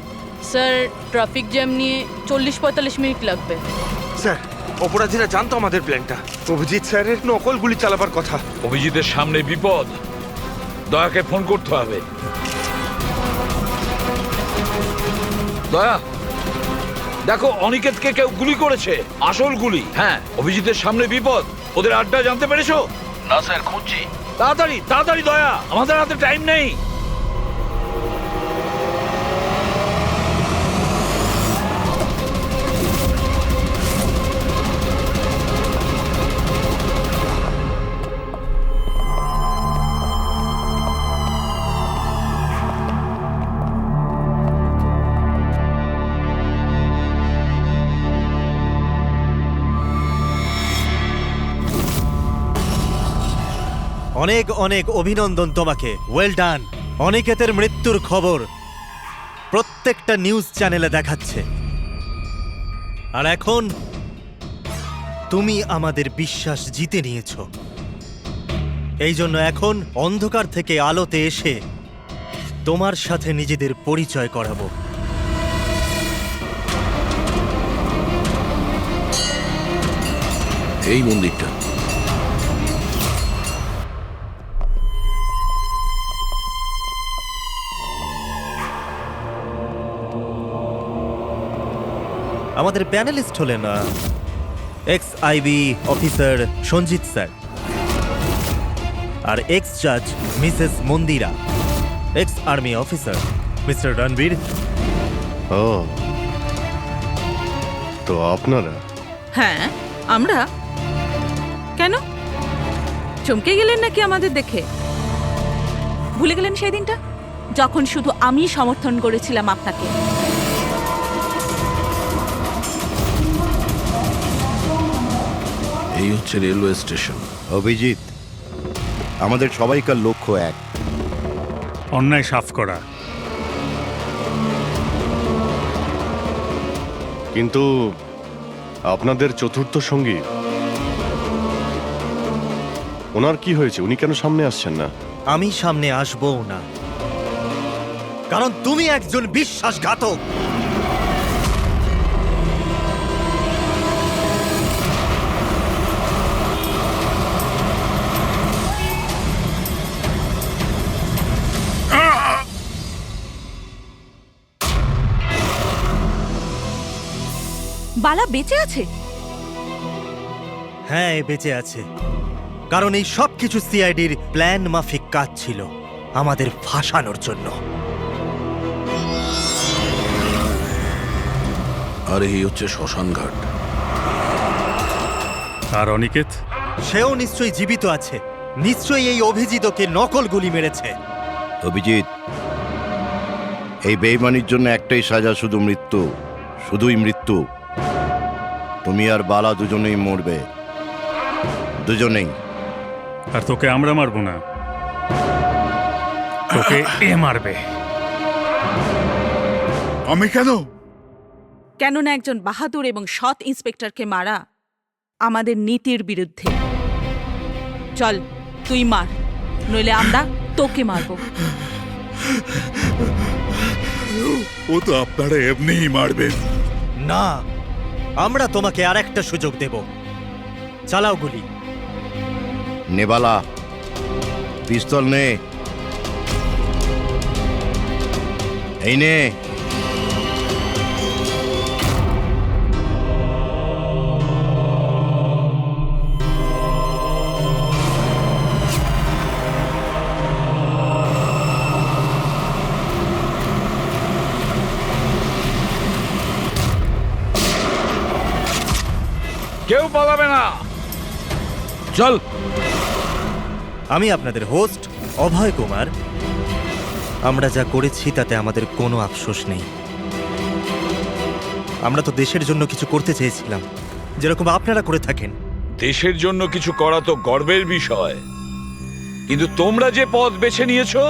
স্যার ট্রাফিক জ্যাম নিয়ে 40-45 মিনিট লাগবে। স্যার, অপরাধীরা জানতো আমাদের প্ল্যানটা। অভিজিৎ স্যারের নকল গুলি চালাবার কথা। অভিজিতের সামনে বিপদ, দয়াকে ফোন করতে হবে। দয়া, দেখো অনিকেতকে কেউ গুলি করেছে, আসল গুলি। হ্যাঁ, অভিজিতের সামনে বিপদ। ওদের আড্ডা জানতে পেরেছো? না স্যার, খুঁজছি। তাড়াতাড়ি তাড়াতাড়ি দয়া, আমাদের হাতে টাইম নেই। অনেক অনেক অভিনন্দন তোমাকে। Well done. অনিকেতের মৃত্যুর খবর প্রত্যেকটা নিউজ চ্যানেলে দেখাচ্ছে, আর এখন তুমি আমাদের বিশ্বাস জিতে নিয়েছো। এই জন্য এখন অন্ধকার থেকে আলোতে এসে তোমার সাথে নিজেদের পরিচয় করাবো। এই মন্দিরটা। আমাদের প্যানেলিস্ট হলেন ex IB officer Sanjit sir, আর এক্স জাজ Mrs Mandira, ex army officer Mr Ranbir. ও, তো আপনারা? হ্যাঁ, আমরা। কেন চমকে গেলেন নাকি আমাদের দেখে? ভুলে গেলেন সেই দিনটা যখন শুধু আমি সমর্থন করেছিলাম আপনাকে? এই হচ্ছে রেলওয়ে স্টেশন। অভিজিৎ, আমাদের সবাইকার লক্ষ্য এক, অন্যায় সাফ করা। কিন্তু আপনাদের চতুর্থ সঙ্গী, ওনার কি হয়েছে? উনি কেন সামনে আসছেন না? আমি সামনে আসবো না, কারণ তুমি একজন বিশ্বাসঘাতক। বালা বেঁচে আছে? হ্যাঁ, বেঁচে আছে, কারণ এই সব কিছু সিআইডির প্ল্যান মাফিক কাজ ছিল, আমাদের ফাঁসানোর জন্য। আর এই হচ্ছে শ্মশান ঘাট। আর অনিকেত? সেও নিশ্চয়ই জীবিত আছে। নিশ্চয়ই এই অভিজিৎকে নকল গুলি মেরেছে। অভিজিৎ, এই বেইমানির জন্য একটাই সাজা, শুধু মৃত্যু, শুধুই মৃত্যু। তুমি আর বালা দুজনেই মরবে, দুজনেই। আর তোকে আমরা মারবো না, তোকে এ মারবে। আমি কেন? কেননা একজন বাহাদুর এবং সৎ ইন্সপেক্টরকে মারা আমাদের নীতির বিরুদ্ধে। চল, তুই মার, নইলে আমরা তোকে মারবো। ও তো আপনারা এমনিই মারবেন। না, আমরা তোমাকে আর একটা সুযোগ দেব। চালাও গুলি। নেবালা, পিস্তল নে। এই নে। কেউ পালাবে না। চল। আমি আপনাদের হোস্ট অভয় কুমার। আমরা যা করেছি তাতে আমাদের কোনো আফসোস নেই। আমরা তো দেশের জন্য কিছু করতে চেয়েছিলাম, যেরকম আপনারা করে থাকেন। দেশের জন্য কিছু করা তো গর্বের বিষয়, কিন্তু তোমরা যে পথ বেছে নিয়েছো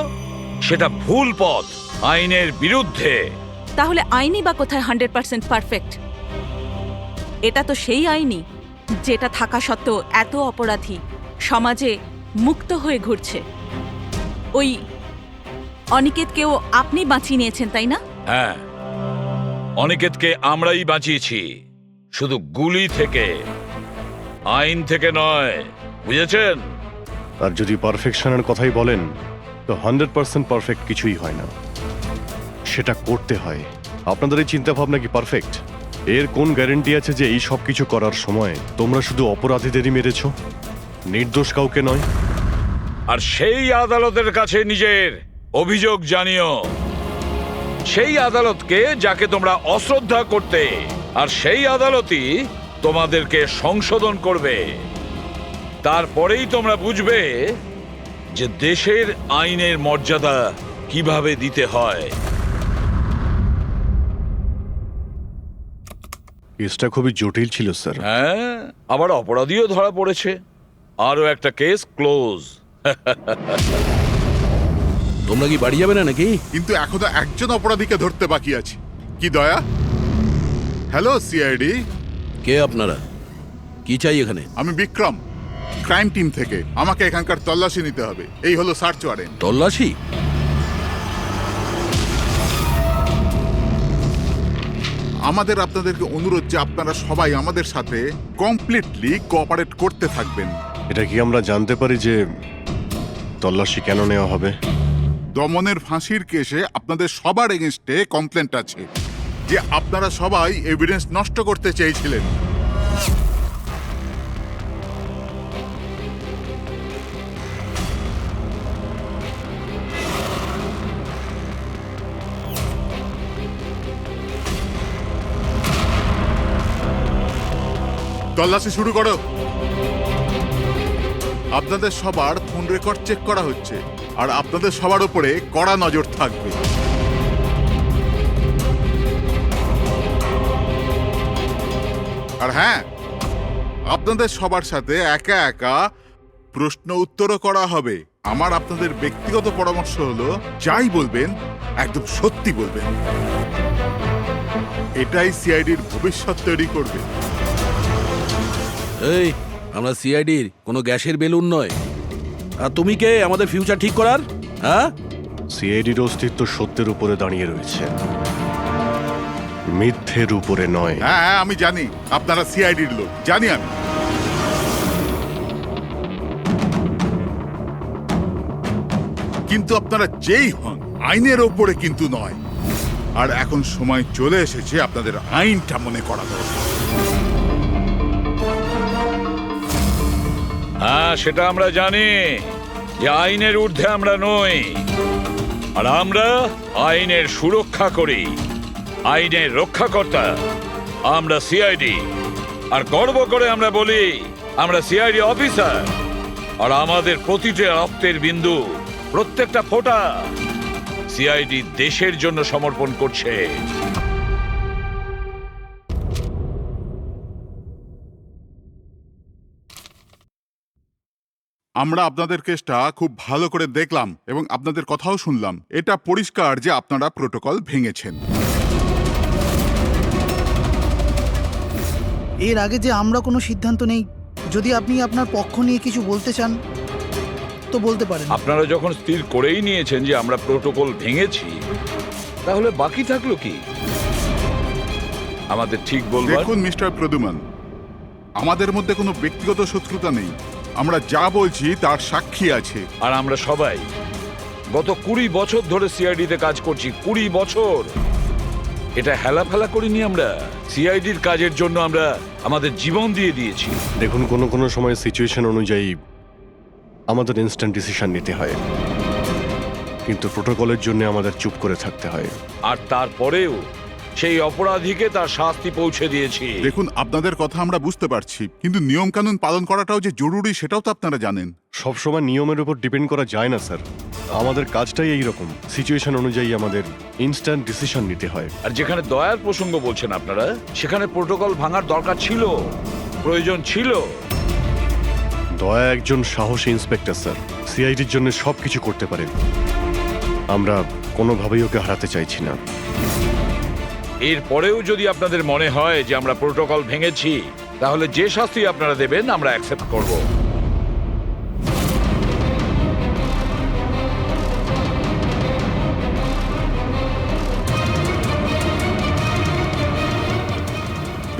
সেটা ভুল পথ, আইনের বিরুদ্ধে। তাহলে আইনই বা কোথায় 100% পারফেক্ট? এটা তো সেই আইনই যেটা থাকা সত্ত্বেও এত অপরাধী সমাজে মুক্ত হয়ে ঘুরছে। ওই অনিকেতকেও আপনি বাঁচিয়ে নিয়েছেন, তাই না? হ্যাঁ, অনিকেতকে আমরাই বাঁচিয়েছি, শুধু গুলি থেকে, আইন থেকে নয়, বুঝেছেন? আর যদি পারফেকশনের কথাই বলেন তো 100% পারফেক্ট কিছুই হয় না, সেটা করতে হয়। আপনাদের এই চিন্তা ভাবনা কি পারফেক্ট? এর কোন গ্যারেন্টি আছে যে এই সব কিছু করার সময় তোমরা শুধু অপরাধীদেরই মেরেছ, নির্দোষ কাউকে নয়? আর সেই আদালতের কাছে নিজের অভিযোগ জানিও, সেই আদালতকে যাকে তোমরা অশ্রদ্ধা করতে, আর সেই আদালতই তোমাদেরকে সংশোধন করবে। তারপরেই তোমরা বুঝবে যে দেশের আইনের মর্যাদা কিভাবে দিতে হয়। কেসটা খুবই জটিল ছিল স্যার। হ্যাঁ, আবার অপরাধীও ধরা পড়েছে। আরো একটা কেস ক্লোজ। তোমরা কি বাড়ি যাবে না নাকি? কিন্তু এখনো একজন অপরাধীকে ধরতে বাকি আছে। কি দয়া? Hello CID. কে আপনারা? কি চাই এখানে? আমি বিক্রম, ক্রাইম টিম থেকে। আমাকে এখানকার তল্লাশি নিতে হবে। এই হলো সার্চ ওয়ারেন্ট। তল্লাশি? আমাদের আপনাদেরকে অনুরোধ যে আপনারা সবাই আমাদের সাথে কমপ্লিটলি কোঅপারেট করতে থাকবেন। এটা কি আমরা জানতে পারি যে তল্লাশি কেন নেওয়া হবে? দমনের ফাঁসির কেসে আপনাদের সবার এগেনস্টে কমপ্লেন্ট আছে যে আপনারা সবাই এভিডেন্স নষ্ট করতে চেয়েছিলেন। তল্লাশি শুরু করো। আপনাদের সবার ফোন রেকর্ড চেক করা হচ্ছে, আর আপনাদের সবার উপরে কড়া নজর থাকবে। আর হ্যাঁ, আপনাদের সবার সাথে একা একা প্রশ্ন উত্তরও করা হবে। আমার আপনাদের ব্যক্তিগত পরামর্শ হলো, যাই বলবেন একদম সত্যি বলবেন। এটাই সিআইডির ভবিষ্যৎ তৈরি করবে। এই, আমরা সিআইডির কোনো গ্যাসের বেলুন নয়। আর তুমি কে আমাদের ফিউচার ঠিক করার? হ্যাঁ, সিআইডির অস্তিত্ব সত্যের উপরে দাঁড়িয়ে রয়েছে, মিথ্যের উপরে নয়। হ্যাঁ হ্যাঁ, আমি জানি আপনারা সিআইডির লোক, জানি আমি। কিন্তু আপনারা যেই হন, আইনের ওপরে কিন্তু নয়। আর এখন সময় চলে এসেছে আপনাদের আইনটা মনে করা দরকার। হ্যাঁ, সেটা আমরা জানি যে আইনের ঊর্ধ্বে আমরা নই, আর আমরা আইনের সুরক্ষা করি, আইনের রক্ষাকর্তা। আমরা সিআইডি, আর গর্ব করে আমরা বলি আমরা সিআইডি অফিসার। আর আমাদের প্রতিটা রক্তের বিন্দু, প্রত্যেকটা ফোঁটা সিআইডি দেশের জন্য সমর্পণ করছে। আমরা আপনাদের কেসটা খুব ভালো করে দেখলাম এবং আপনাদের কথাও শুনলাম। এটা পরিষ্কার যে আপনারা প্রোটোকল ভেঙেছেন। এর আগে যে আমরা কোনো সিদ্ধান্ত নেই, যদি আপনি আপনার পক্ষ নিয়ে কিছু বলতে চান তো বলতে পারেন। আপনারা যখন স্থির করেই নিয়েছেন যে আমরা প্রোটোকল ভেঙেছি, তাহলে বাকি থাকলো কি? আমাদের ঠিক বলবো। দেখুন মিস্টার প্রদুমান, আমাদের মধ্যে কোনো ব্যক্তিগত শত্রুতা নেই। আমরা যা বলছি তার সাক্ষী আছে। আর আমরা সবাই গত 20 বছর ধরে সিআইডিতে কাজ করছি। 20 বছর। এটা হেলাফেলা করিনি আমরা। সিআইডির কাজের জন্য আমরা আমাদের জীবন দিয়ে দিয়েছি। দেখুন, কোনো সময় সিচুয়েশন অনুযায়ী আমাদের ইনস্ট্যান্ট ডিসিশন নিতে হয়, কিন্তু প্রোটোকলের জন্য আমাদের চুপ করে থাকতে হয়। আর তারপরেও সেই অপরাধীকে তার শাস্তি পৌঁছে দিয়েছি। দেখুন, আপনাদের কথা আমরা বুঝতে পারছি, কিন্তু নিয়ম কানুন পালন করাটাও যে জরুরি সেটাও তো আপনারা জানেন। সবসময় নিয়মের উপর ডিপেন্ড করা যায় না স্যার। আমাদের কাজটাই এইরকম, সিচুয়েশন অনুযায়ী আমাদের ইনস্ট্যান্ট ডিসিশন নিতে হয়। আর যেখানে দয়ার প্রসঙ্গ বলছেন আপনারা, সেখানে প্রোটোকল ভাঙার দরকার ছিল, প্রয়োজন ছিল। দয়া একজন সাহসী ইন্সপেক্টর স্যার, সিআইডির জন্য সবকিছু করতে পারেন। আমরা কোনোভাবেই ওকে হারাতে চাইছি না। এরপরেও যদি আপনাদের মনে হয় যে আমরা প্রোটোকল ভেঙেছি, তাহলে যে শাস্তি আপনারা দেবেন আমরা অ্যাকসেপ্ট করব।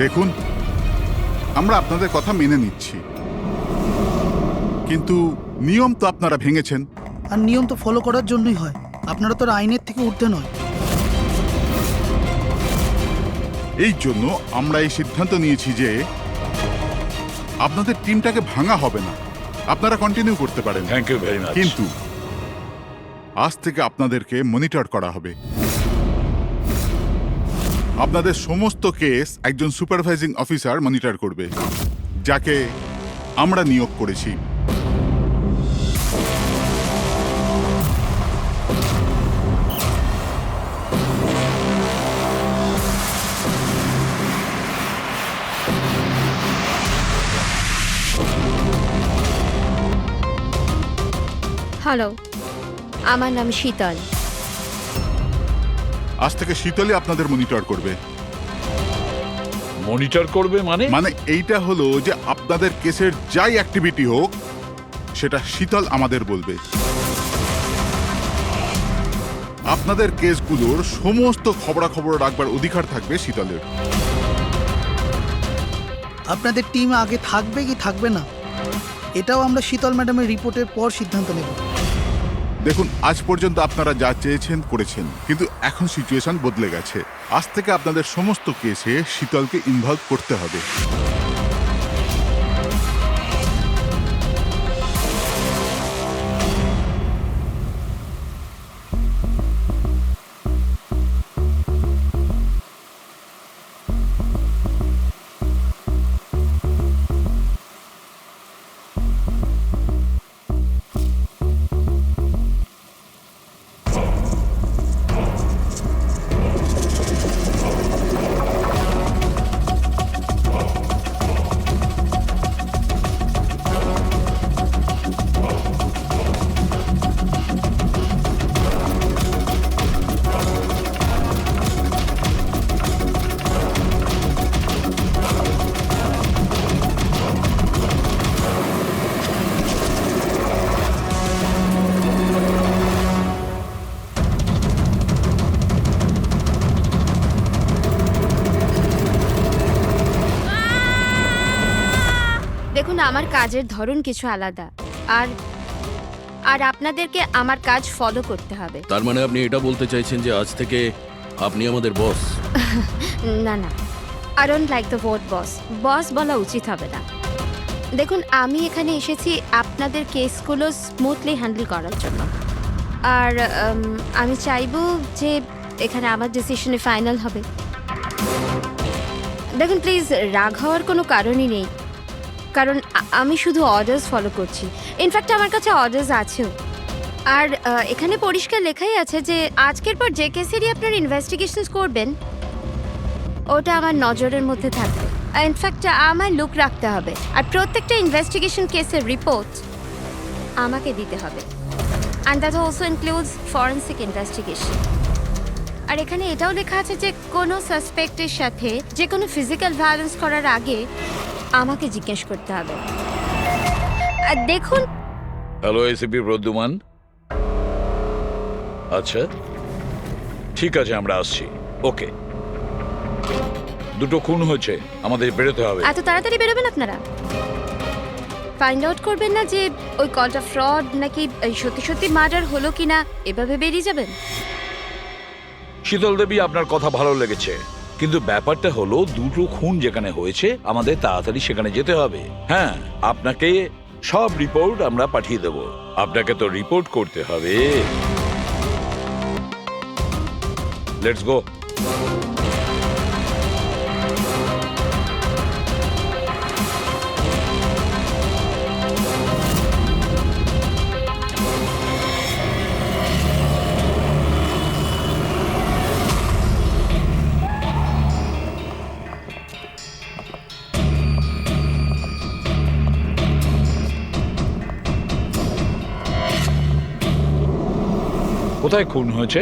দেখুন, আমরা আপনাদের কথা মেনে নিচ্ছি, কিন্তু নিয়ম তো আপনারা ভেঙেছেন। আর নিয়ম তো ফলো করার জন্যই হয়, আপনারা তো আর আইনের থেকে ঊর্ধ্বে নয়। এই জন্য আমরা এই সিদ্ধান্ত নিয়েছি যে আপনাদের টিমটাকে ভাঙা হবে না, আপনারা কন্টিনিউ করতে পারেন। Thank you very much. কিন্তু আজ থেকে আপনাদেরকে মনিটর করা হবে। আপনাদের সমস্ত কেস একজন সুপারভাইজিং অফিসার মনিটর করবে, যাকে আমরা নিয়োগ করেছি। হ্যালো, আমার নাম শীতল। আজ থেকে শীতলই আপনাদের মনিটর করবে। মনিটর করবে মানে? মানে এইটা হলো যে আপনাদের কেসের যাই অ্যাক্টিভিটি হোক, সেটা শীতল আমাদের বলবে। আপনাদের কেসগুলোর সমস্ত খবরাখবর রাখবার অধিকার থাকবে শীতলের। আপনাদের টিম আগে থাকবে কি থাকবে না, এটাও আমরা শীতল ম্যাডামের রিপোর্টের পর সিদ্ধান্ত নেব। দেখুন, আজ পর্যন্ত আপনারা যা চেয়েছেন করেছেন, কিন্তু এখন সিচুয়েশন বদলে গেছে। আজ থেকে আপনাদের সমস্ত কেসে শীতলকে ইনভলভ করতে হবে। দেখুন, আমার কাজের ধরন কিছু আলাদা, আর আর আপনাদেরকে আমার কাজ ফলো করতে হবে। তার মানে আপনি এটা বলতে চাইছেন যে আজ থেকে আপনি আমাদের বস? না না, I don't like the word boss. Boss বলা উচিত হবে না। দেখুন, আমি এখানে এসেছি আপনাদের কেসগুলো স্মুথলি হ্যান্ডেল করার জন্য, আর আমি চাইবো যে এখানে আমার ডিসিশনে ফাইনাল হবে। দেখুন প্লিজ, রাগ হওয়ার কোনো কারণই নেই, কারণ আমি শুধু অর্ডার্স ফলো করছি। ইনফ্যাক্ট আমার কাছে অর্ডার্স আছেও, আর এখানে পরিষ্কার লেখাই আছে যে আজকের পর যে কেসেরই আপনার ইনভেস্টিগেশন করবেন, ওটা আমার নজরের মধ্যে থাকবে। ইনফ্যাক্ট আমার লুক রাখতে হবে, আর প্রত্যেকটা ইনভেস্টিগেশন কেসের রিপোর্ট আমাকে দিতে হবে, and that also includes forensic investigation. আর এখানে এটাও লেখা আছে যে কোনো সাসপেক্টের সাথে যে কোনো ফিজিক্যাল ভায়োলেন্স করার আগে আমাকে জিজ্ঞেস করতে হবে। আর দেখুন, হ্যালো এসিপি প্রদ্যুমান। আচ্ছা ঠিক আছে, আমরা আসছি। ওকে, দুটো খুন হয়েছে, আমাদের বেরোতে হবে। এত তাড়াতাড়ি বেরোবেন আপনারা? ফাইন্ড আউট করবেন না যে ওই কলটা ফ্রড নাকি সত্যি সত্যি মার্ডার হলো কিনা, এভাবে বেরিয়ে যাবেন? শীতল দেবী, আপনার কথা ভালো লেগেছে, কিন্তু ব্যাপারটা হলো দুটো খুন যেখানে হয়েছে আমাদের তাড়াতাড়ি সেখানে যেতে হবে। হ্যাঁ, আপনাকে সব রিপোর্ট আমরা পাঠিয়ে দেব। আপনাকে তো রিপোর্ট করতে হবে। Let's go. কোথায় খুন হয়েছে